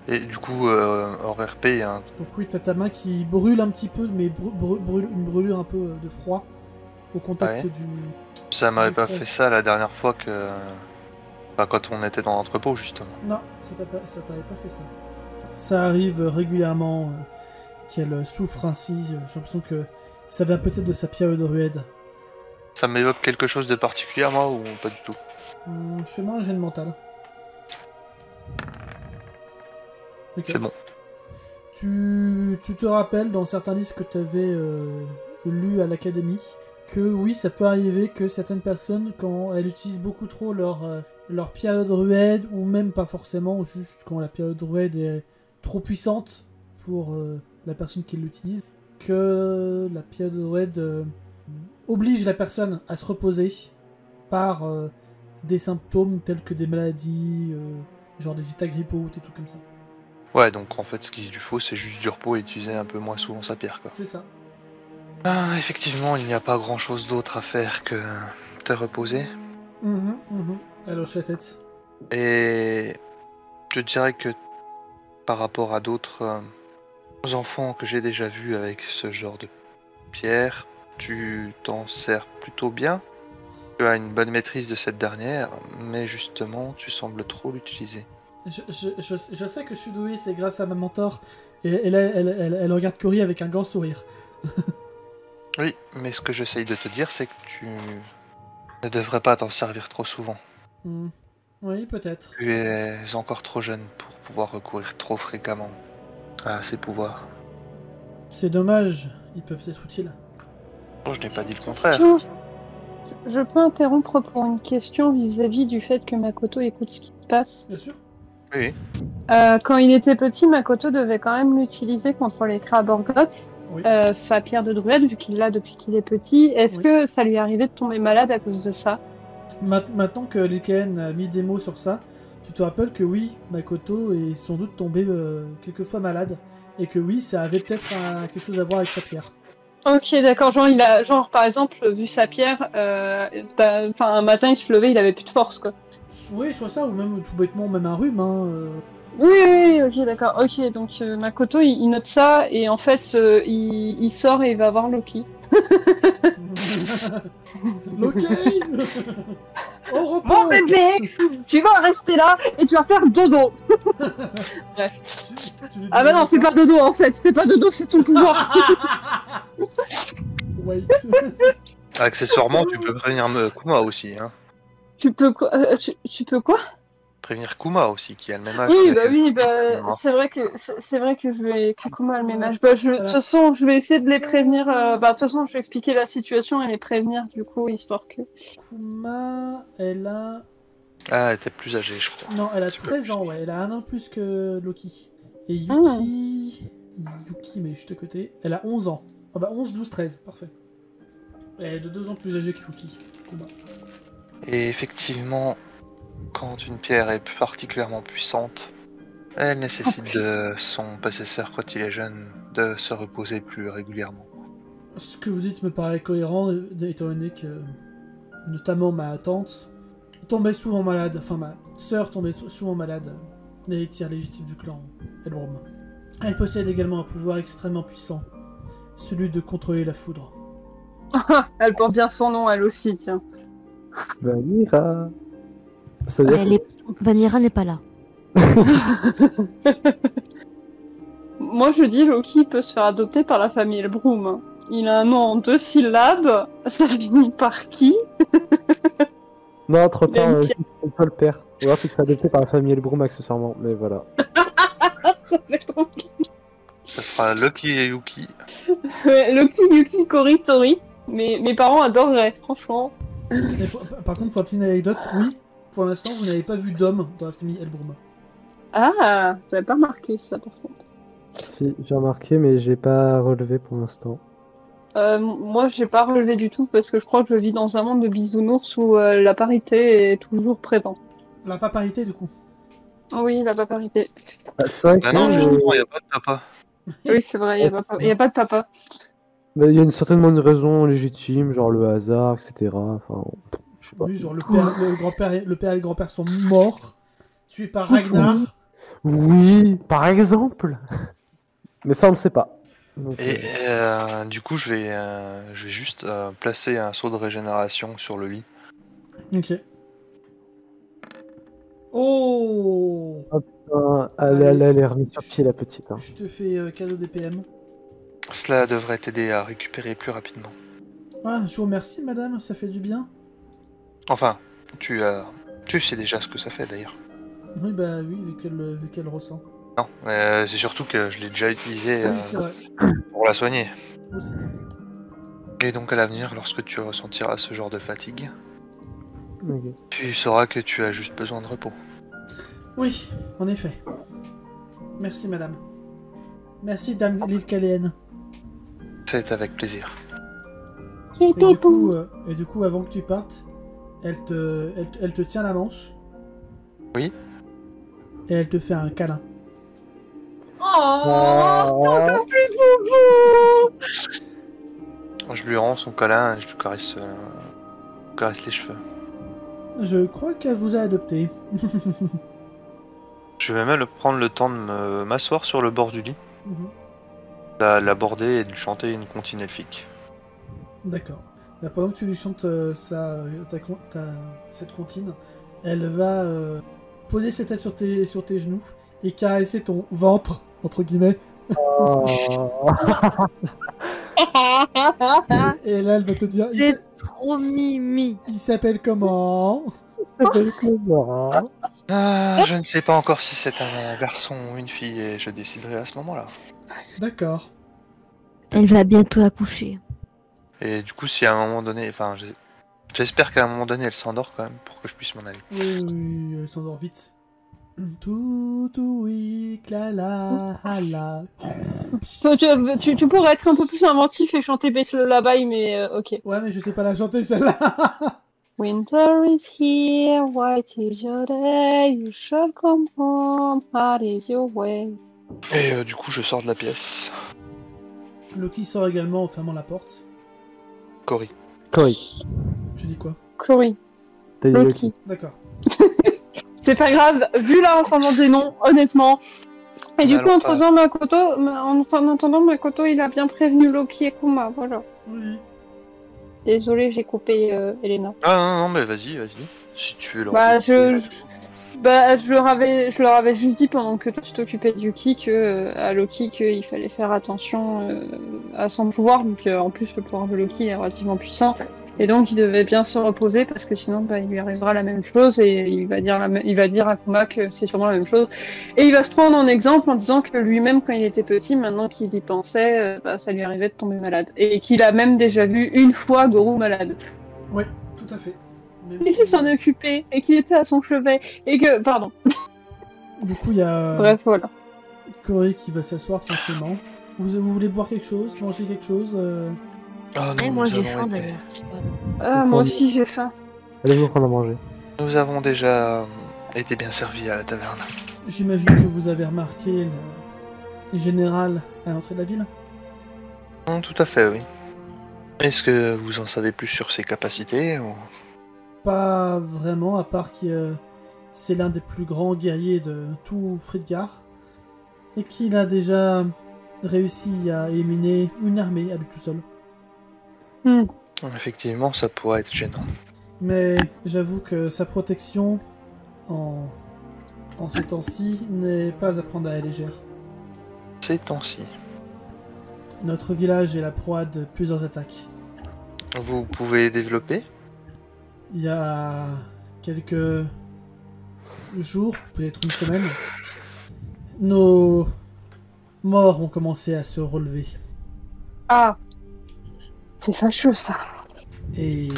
Et du coup, hors RP, hein, Donc oui, t'as ta main qui brûle un petit peu, mais une brûlure un peu de froid au contact Ouais. du... ça m'avait Du pas front. fait ça la dernière fois que. Enfin, quand on était dans l'entrepôt, justement. Non, ça t'avait pas fait ça. Ça arrive régulièrement qu'elle souffre ainsi. J'ai l'impression que ça vient peut-être de sa période rude. Ça m'évoque quelque chose de particulier, moi, ou pas du tout? Fais-moi un jet de mental. Ok. C'est bon. Tu te rappelles dans certains livres que tu avais lus à l'académie que oui, ça peut arriver que certaines personnes, quand elles utilisent beaucoup trop leur pierre de druide, ou même pas forcément, juste quand la pierre de druide est trop puissante pour la personne qui l'utilise, que la pierre de druide oblige la personne à se reposer par des symptômes tels que des maladies, genre des états grippaux, des trucs comme ça. Ouais, donc en fait, ce qu'il lui faut, c'est juste du repos et utiliser un peu moins souvent sa pierre, quoi. C'est ça. Ah, effectivement, il n'y a pas grand chose d'autre à faire que te reposer. Elle hoche la tête. Et je dirais que par rapport à d'autres enfants que j'ai déjà vus avec ce genre de pierre, tu t'en sers plutôt bien. Tu as une bonne maîtrise de cette dernière, mais justement, tu sembles trop l'utiliser. Je sais que je suis doué, c'est grâce à ma mentor. Et là, elle regarde Cory avec un grand sourire. Oui, mais ce que j'essaye de te dire, c'est que tu ne devrais pas t'en servir trop souvent. Oui, peut-être. Tu es encore trop jeune pour pouvoir recourir trop fréquemment à ces pouvoirs. C'est dommage, ils peuvent être utiles. Bon, je n'ai pas dit le contraire. Question. Je peux interrompre pour une question vis-à-vis du fait que Makoto écoute ce qui se passe. Bien sûr. Oui. Quand il était petit, Makoto devait quand même l'utiliser contre les Kraborgoth, Oui. sa pierre de druide, vu qu'il l'a depuis qu'il est petit. Est-ce Oui. que ça lui est arrivé de tomber malade à cause de ça? Maintenant que Leken a mis des mots sur ça, tu te rappelles que oui, Makoto est sans doute tombé quelquefois malade. Et que oui, ça avait peut-être quelque chose à voir avec sa pierre. Ok, d'accord. Genre, par exemple, vu sa pierre, un matin il se levait, il avait plus de force, quoi. Oui, soit ça, ou même tout bêtement, même un rhume. Oui, ok, d'accord. Ok, donc Makoto il note ça et en fait il sort et il va voir Loki. Loki. Au repos. Bon bébé, tu vas rester là et tu vas faire dodo. Bref. Tu lui Ah bah non, dis c'est pas dodo en fait. C'est pas dodo, c'est ton pouvoir. Wait. Accessoirement, tu peux prévenir Kuma aussi, hein. Tu peux quoi tu peux quoi? Prévenir Kuma aussi, qui a le même âge. Oui, Non. c'est vrai que je vais que Kuma a le ménage. De toute façon, je vais essayer de les prévenir. De toute façon, je vais expliquer la situation et les prévenir du coup, histoire que. Kuma, elle a... Ah, elle était plus âgée, je crois. Non, elle a 13 ans, ouais. Elle a un an de plus que Loki. Et Yuki... Yuki, mais juste à côté. Elle a 11 ans. Ah bah 11, 12, 13. Parfait. Elle est de 2 ans plus âgée que Yuki. Kuma. Et effectivement, quand une pierre est particulièrement puissante, elle nécessite de son possesseur, quand il est jeune, de se reposer plus régulièrement. Ce que vous dites me paraît cohérent, étant donné que, notamment ma tante, tombait souvent malade, enfin ma sœur tombait souvent malade, l'héritière légitime du clan Elbrum. Elle possède également un pouvoir extrêmement puissant, celui de contrôler la foudre. Elle porte bien son nom, elle aussi, tiens. Vanira. C'est-à-dire Vanira n'est pas là. Moi, je dis Loki peut se faire adopter par la famille Elbrum. Il a un nom en 2 syllabes. Ça finit par qui? Non, trop tard, Même on peut le père. Ou alors tu te fais adopter par la famille Elbrum accessoirement, mais voilà. Ça fait trop... Ça fera Lucky et Yuki. Ouais, Loki, Yuki, Cory, Tori. Mes parents adoreraient, franchement. Et par contre, pour la petite anecdote, oui, pour l'instant, vous n'avez pas vu d'homme dans la famille Elbrum. Ah, j'avais pas remarqué ça par contre. Si, j'ai remarqué, mais j'ai pas relevé pour l'instant. Moi, j'ai pas relevé du tout parce que je crois que je vis dans un monde de bisounours où la parité est toujours présente. La pas parité, du coup. Oui, la parité. Ah, c'est vrai que Ah non, justement, il n'y a pas de papa. Oui, c'est vrai, il y a pas de papa. Mais il y a certainement une raison légitime, genre le hasard, etc. Enfin, je sais pas. Oui, genre le père et le grand-père sont morts, tués par Ragnar. Oui, par exemple. Mais ça, on ne sait pas. Donc, Et du coup, je vais juste placer un seau de régénération sur le lit. Ok. Oh, elle est remise sur pied, la petite. Hein. je te fais cadeau des PM. Cela devrait t'aider à récupérer plus rapidement. Ah, je vous remercie, madame, ça fait du bien. Enfin, tu sais déjà ce que ça fait d'ailleurs. Oui, bah oui, vu qu'elle ressent. Non, c'est surtout que je l'ai déjà utilisé Oui, c'est vrai. pour la soigner. Aussi. Et donc à l'avenir, lorsque tu ressentiras ce genre de fatigue, Ok. tu sauras que tu as juste besoin de repos. Oui, en effet. Merci, madame. Merci, dame Lilkaléenne. C'est avec plaisir. Et du coup, avant que tu partes, elle te tient la manche. Oui. Et elle te fait un câlin. Oh, t'es encore plus boubou. Je lui rends son câlin et je lui caresse les cheveux. Je crois qu'elle vous a adopté. Je vais même prendre le temps de m'asseoir sur le bord du lit, Mhm. l'aborder et de lui chanter une comptine elfique. D'accord. Là, pendant que tu lui chantes cette comptine, elle va poser sa tête sur tes genoux et caresser ton ventre, entre guillemets. Oh. Et là, elle va te dire... C'est trop mimi. Il s'appelle comment? Je ne sais pas encore si c'est un garçon ou une fille et je déciderai à ce moment-là. D'accord. Elle va bientôt accoucher. Et du coup, si à un moment donné, j'espère qu'à un moment donné elle s'endort quand même pour que je puisse m'en aller. Oui, elle s'endort vite. Tout, oui, la. Tu pourrais être un peu plus inventif et chanter Bass Lullaby, mais ok. Ouais, mais je sais pas la chanter celle-là. Winter is here, white is your day, you shall come home, hard is your way. Et du coup, je sors de la pièce. Loki sort également en fermant la porte. Cory. Cory. Tu dis quoi? Chloé, T'as dit Loki. Loki. D'accord. C'est pas grave, vu l'ensemble des noms, honnêtement. Et du coup, en entendant Makoto, il a bien prévenu Loki et Kuma, voilà. Oui. Désolé, j'ai coupé Elena. Ah non, mais vas-y. Si tu veux leur Bah, dire. je leur avais juste dit pendant que toi tu t'occupais de Yuki à Loki qu'il fallait faire attention à son pouvoir. Donc en plus le pouvoir de Loki est relativement puissant et donc il devait bien se reposer parce que sinon il lui arrivera la même chose et il va dire à Kuma que c'est sûrement la même chose et il va se prendre en exemple en disant que lui-même quand il était petit, maintenant qu'il y pensait, ça lui arrivait de tomber malade et qu'il a même déjà vu une fois Goro malade. Ouais, tout à fait. Même Il si- s'en occupait et qu'il était à son chevet et que... Pardon. Du coup, il y a Bref, voilà. Cory qui va s'asseoir tranquillement. Vous voulez boire quelque chose, manger quelque chose Ah, Et nous, moi nous j'ai avons faim été- d'ailleurs. Ah, moi aussi j'ai faim. Allez-vous prendre à manger. Nous avons déjà été bien servis à la taverne. J'imagine que vous avez remarqué le général à l'entrée de la ville. Tout à fait, oui. Est-ce que vous en savez plus sur ses capacités ou... Pas vraiment, à part que c'est l'un des plus grands guerriers de tout Fridgar. Et qu'il a déjà réussi à éliminer une armée à lui tout seul. Effectivement, ça pourrait être gênant. Mais j'avoue que sa protection en ces temps-ci n'est pas à prendre à la légère. Ces temps-ci. Notre village est la proie de plusieurs attaques. Vous pouvez développer? Il y a quelques jours, peut-être une semaine, nos morts ont commencé à se relever. Ah. C'est fâcheux ça. Et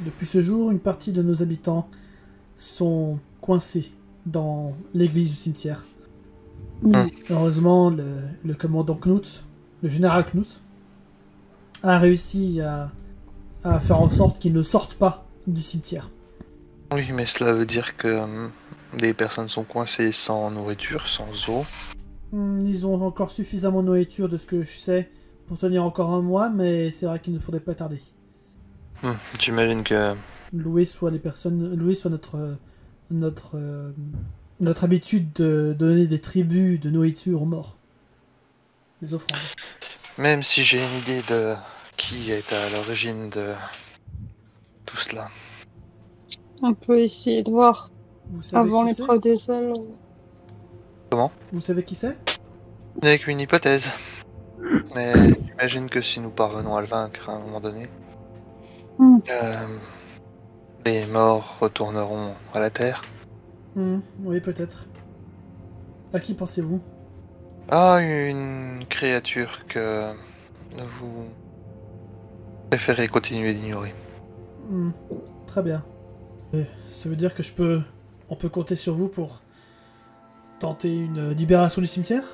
depuis ce jour, une partie de nos habitants sont coincés dans l'église du cimetière. Heureusement, le commandant Knut, le général Knut, a réussi à faire en sorte qu'ils ne sortent pas du cimetière. Oui, mais cela veut dire que des personnes sont coincées sans nourriture, sans eau. Ils ont encore suffisamment de nourriture de ce que je sais pour tenir encore un mois, mais c'est vrai qu'il ne faudrait pas tarder. J'imagine que... Louer soit notre habitude de donner des tribus de nourriture aux morts. Des offrandes. Même si j'ai une idée de qui est à l'origine de tout cela. On peut essayer de voir Vous savez avant qui c'est l'épreuve des ailes. Vous savez qui c'est? Ce n'est qu'une hypothèse. Mais j'imagine que si nous parvenons à le vaincre à un moment donné, les morts retourneront à la Terre. Oui, peut-être. À qui pensez-vous? Ah, une créature que vous préférez continuer d'ignorer. Très bien. Ça veut dire que on peut compter sur vous pour tenter une libération du cimetière?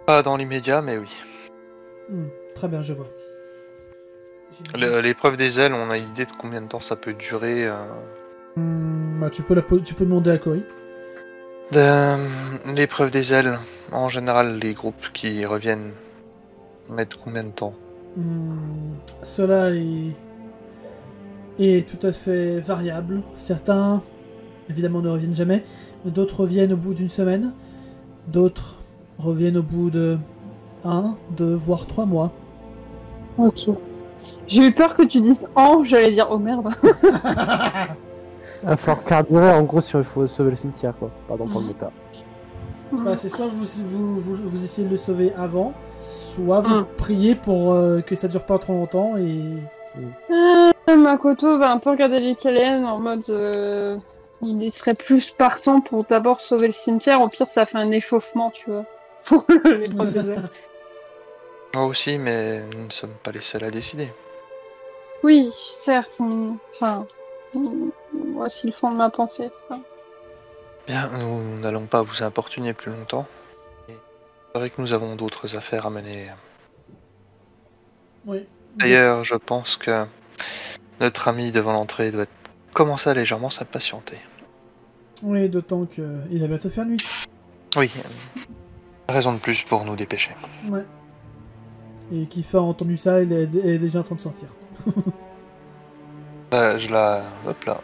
Pas dans l'immédiat, mais oui. Très bien, je vois. L'épreuve des ailes, on a une idée de combien de temps ça peut durer. Bah, tu peux demander à Cory. L'épreuve des ailes, en général, les groupes qui reviennent mettent combien de temps? Cela est tout à fait variable. Certains, évidemment, ne reviennent jamais. D'autres reviennent au bout d'une semaine. D'autres reviennent au bout de 1, 2, voire 3 mois. Ok. J'ai eu peur que tu dises j'allais dire oh merde. Il va falloir carburer en gros si il faut sauver le cimetière quoi. Pardon pour le méta. Bah, c'est soit vous essayez de le sauver avant, soit vous priez pour que ça dure pas trop longtemps et... Makoto va un peu regarder les Kalen en mode il serait plus partant pour d'abord sauver le cimetière, au pire ça fait un échauffement tu vois pour l'épreuve des ailes. Moi aussi, mais nous ne sommes pas les seuls à décider. Oui, certes, mais... enfin... Voici le fond de ma pensée. Bien, nous n'allons pas vous importuner plus longtemps. C'est vrai que nous avons d'autres affaires à mener. Oui. D'ailleurs, je pense que notre ami devant l'entrée doit commencer à légèrement s'impatienter. Oui, d'autant qu'il va bientôt faire nuit. Oui, raison de plus pour nous dépêcher. Ouais. Et Kifa a entendu ça, il est déjà en train de sortir. Hop là.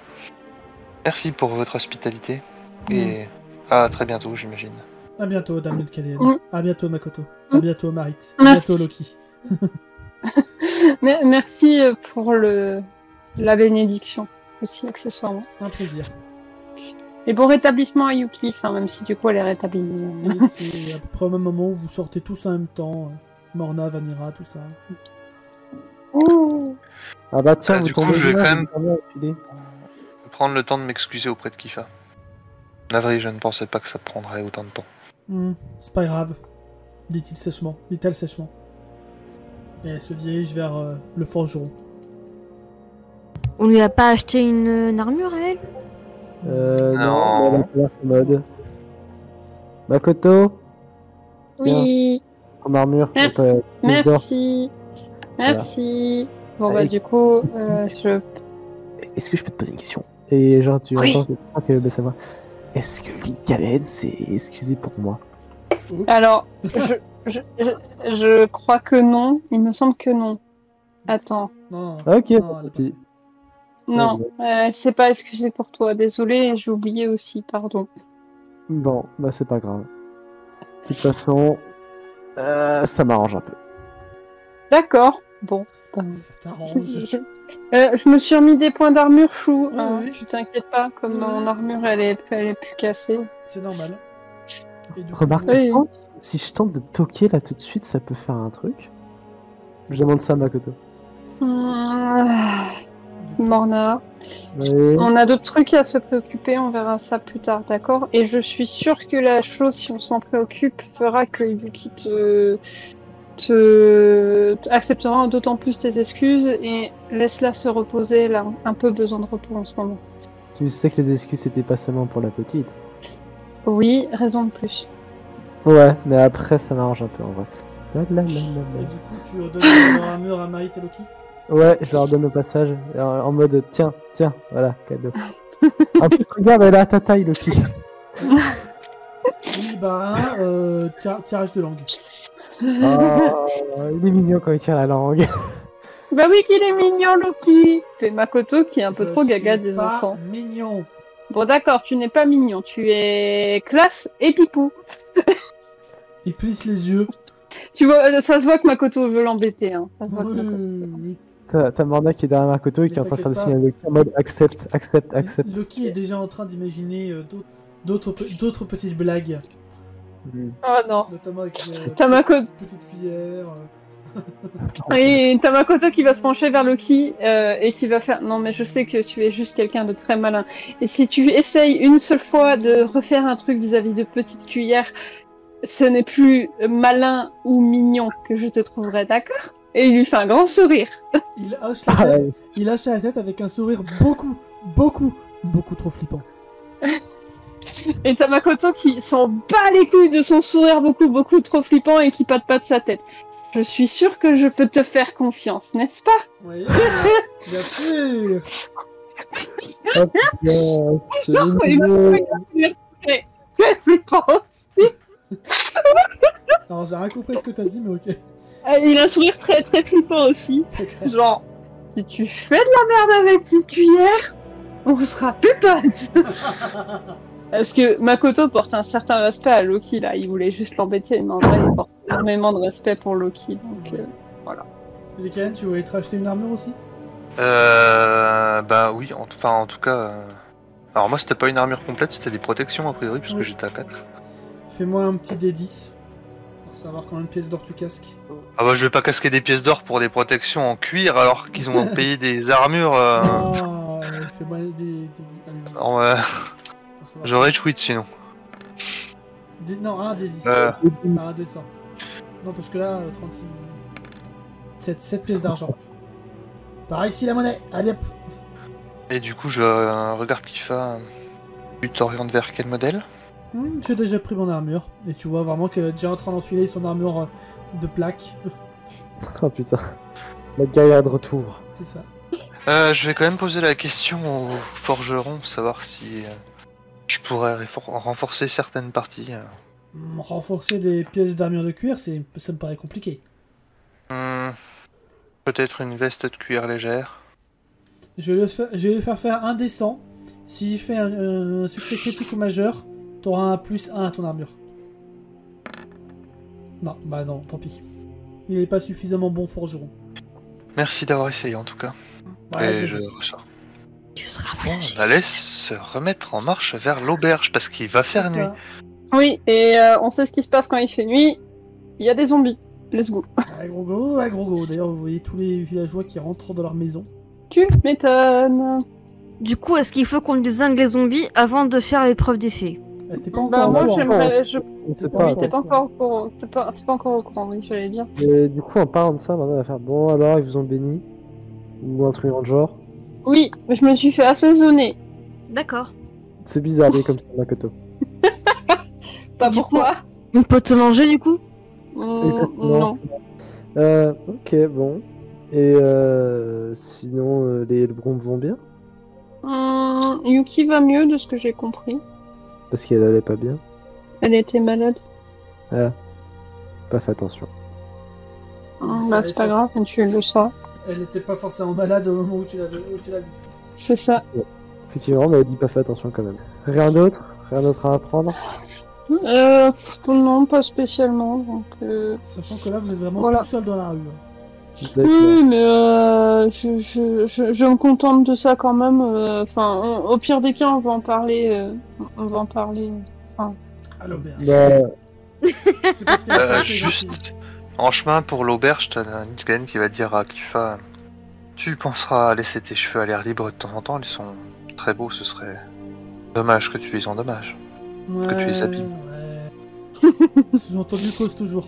Merci pour votre hospitalité. Et à très bientôt, j'imagine. À bientôt, Dame Lutkalien. À bientôt, Makoto. À bientôt, Marit. À Merci. bientôt, Loki. Merci pour la bénédiction aussi, accessoirement. Un plaisir. Et bon rétablissement à Yuki, enfin, même si du coup elle est rétablie. Et c'est à peu près au même moment où vous sortez tous en même temps. Morna, Vanira, tout ça. Ouh. Ah bah tiens, vous du coup, tombez je vais bien, quand même vous tombez affilé. prendre le temps de m'excuser auprès de Kifa. Navré, je ne pensais pas que ça prendrait autant de temps. C'est pas grave, dit-elle sèchement. Et elle se dirige vers le forgeron. On lui a pas acheté une armure à elle? Non, mais elle a pas l'air commode. Makoto, Oui, ton armure. Merci. Plus d'or. merci. Merci. Bon bah Allez. du coup, Est-ce que je peux te poser une question? Et genre, tu Oui. entends que bah, ça va. Est-ce que Lynn s'est excusé pour moi? Oups. Alors, je crois que non. Il me semble que non. Attends. Non, Ok, non, elle a pas puis- Non, c'est pas excusé pour toi. Désolé, j'ai oublié aussi, pardon. Bon, bah c'est pas grave. De toute façon, ça m'arrange un peu. D'accord. Bon. Ça t'arrange. Je me suis remis des points d'armure chou. Oui, oui. Tu t'inquiètes pas, comme mon armure elle est plus cassée. C'est normal. Et du coup, Remarque, Oui. si je tente de toquer là tout de suite, ça peut faire un truc. Je demande ça à Makoto. Morna. Oui. On a d'autres trucs à se préoccuper, on verra ça plus tard, d'accord? Et je suis sûre que la chose, si on s'en préoccupe, fera que Yuki acceptera d'autant plus tes excuses et laisse-la se reposer, elle a un peu besoin de repos en ce moment. Tu sais que les excuses c'était pas seulement pour la petite. Oui, raison de plus. Ouais, mais après ça m'arrange un peu en vrai. La. Et du coup, tu redonnes leur armure à Marit et Loki? Ouais, je leur donne au passage en mode tiens, voilà, cadeau. En plus, regarde, elle est à ta taille, Loki. Oui, bah, tirage de langue. Oh, il est mignon quand il tire la langue. Bah oui qu'il est mignon, Loki. Fait Makoto qui est un peu Je trop gaga suis des pas enfants. mignon. Bon d'accord, tu n'es pas mignon, tu es classe et pipou. Il plisse les yeux. Tu vois, ça se voit que Makoto veut l'embêter. Hein. Ça se voit que Oui, Makoto- oui. T'as Morna qui est derrière Makoto et qui est en train de faire des signes avec en mode accepte, accepte, accepte. Loki est déjà en train d'imaginer d'autres petites blagues, Oh non. notamment avec T'as Makoto... petite cuillère. Et t'as Makoto qui va se pencher vers Loki et qui va faire non mais je sais que tu es juste quelqu'un de très malin et si tu essayes une seule fois de refaire un truc vis-à-vis de petites cuillères, ce n'est plus malin ou mignon que je te trouverai, d'accord? Et il lui fait un grand sourire. Il hoche la tête, il hoche la tête avec un sourire beaucoup trop flippant. Et t'as Makoto qui s'en bat les couilles de son sourire beaucoup trop flippant et qui patte pas de sa tête. Je suis sûre que je peux te faire confiance, n'est-ce pas? Oui, bien sûr. Oh putain, c'est Non, il mignon. Très flippant aussi. Alors j'ai rien compris ce que t'as dit, mais ok. Il a un sourire très flippant aussi. D'accord. Genre, si tu fais de la merde avec cette cuillère, on sera plus potes. Parce que Makoto porte un certain respect à Loki là, il voulait juste l'embêter, mais en vrai il porte énormément de respect pour Loki, donc voilà. Lycaëne, tu voulais te racheter une armure aussi? Bah oui, enfin en tout cas... Alors moi c'était pas une armure complète, c'était des protections a priori, puisque Oui. j'étais à 4. Fais-moi un petit D10 pour savoir combien de pièces d'or tu casques. Ah bah je vais pas casquer des pièces d'or pour des protections en cuir alors qu'ils ont payé des armures... Ah, fais-moi des allez, 10. Non, Pour savoir. j'aurais tweet sinon. Non, un D10. Euh, Pas un D100. Non, parce que là, 36... 7 pièces d'argent. Par ici la monnaie. Allez hop. Et du coup je regarde Kifa. Tu t'orientes vers quel modèle? J'ai déjà pris mon armure. Et tu vois vraiment qu'elle est déjà en train d'enfiler son armure de plaque. Oh putain, la guerrière de retour. C'est ça. Je vais quand même poser la question au forgeron, savoir si je pourrais renforcer certaines parties. Renforcer des pièces d'armure de cuir, ça me paraît compliqué. Peut-être une veste de cuir légère. Je vais lui faire un D100. S'il fait un succès critique ou majeur, t'auras un +1 à ton armure. Non, bah non, tant pis. Il est pas suffisamment bon forgeron. Merci d'avoir essayé en tout cas. Ouais, Et désolé. je ressors. Tu seras Bon, flashé. on la laisse se remettre en marche vers l'auberge parce qu'il va faire C'est nuit. ça. Oui, et on sait ce qui se passe quand il fait nuit, il y a des zombies. Let's go. Ouais, gros go, ouais, gros go. D'ailleurs, vous voyez tous les villageois qui rentrent dans leur maison. Tu m'étonnes. Du coup, est-ce qu'il faut qu'on désingue les zombies avant de faire l'épreuve des fées? T'es pas encore Bah au moi courant. j'aimerais... On sait Oui, pas. Oui, t'es pas encore au courant. T'es pas encore au courant, oui, j'allais dire. Et du coup, en parlant de ça, maintenant, on va faire bon alors, ils vous ont béni. Ou un truc dans le genre. Oui, mais je me suis fait assaisonner. D'accord. C'est bizarre, il est comme ça, Makoto. Pas Du pourquoi. On peut te manger du coup? Exactement. Non. Ok, bon. Et sinon, les Broms vont bien? Yuki va mieux de ce que j'ai compris. Parce qu'elle allait pas bien. Elle était malade. Ah. Pas fait attention. Bah c'est pas grave, tu le sauras. Elle n'était pas forcément malade au moment où tu l'as vu. C'est ça. Effectivement, mais elle dit pas fait attention quand même. Rien d'autre? Rien d'autre à apprendre? Non, pas spécialement. Donc, Sachant que là, vous êtes vraiment Voilà. tout seul dans la rue. D'accord. oui, mais je me contente de ça quand même. Enfin, au pire des cas, on va en parler. On va en parler. À l'auberge. Bah, C'est parce qu'elle a pas été Juste gentille. en chemin pour l'auberge, t'as une Glenn qui va dire à Kifa: tu penseras à laisser tes cheveux à l'air libre de temps en temps, ils sont très beaux, ce serait dommage que tu les endommages. Ouais, que tu les habilles. ouais. Sous-entendu, cause toujours.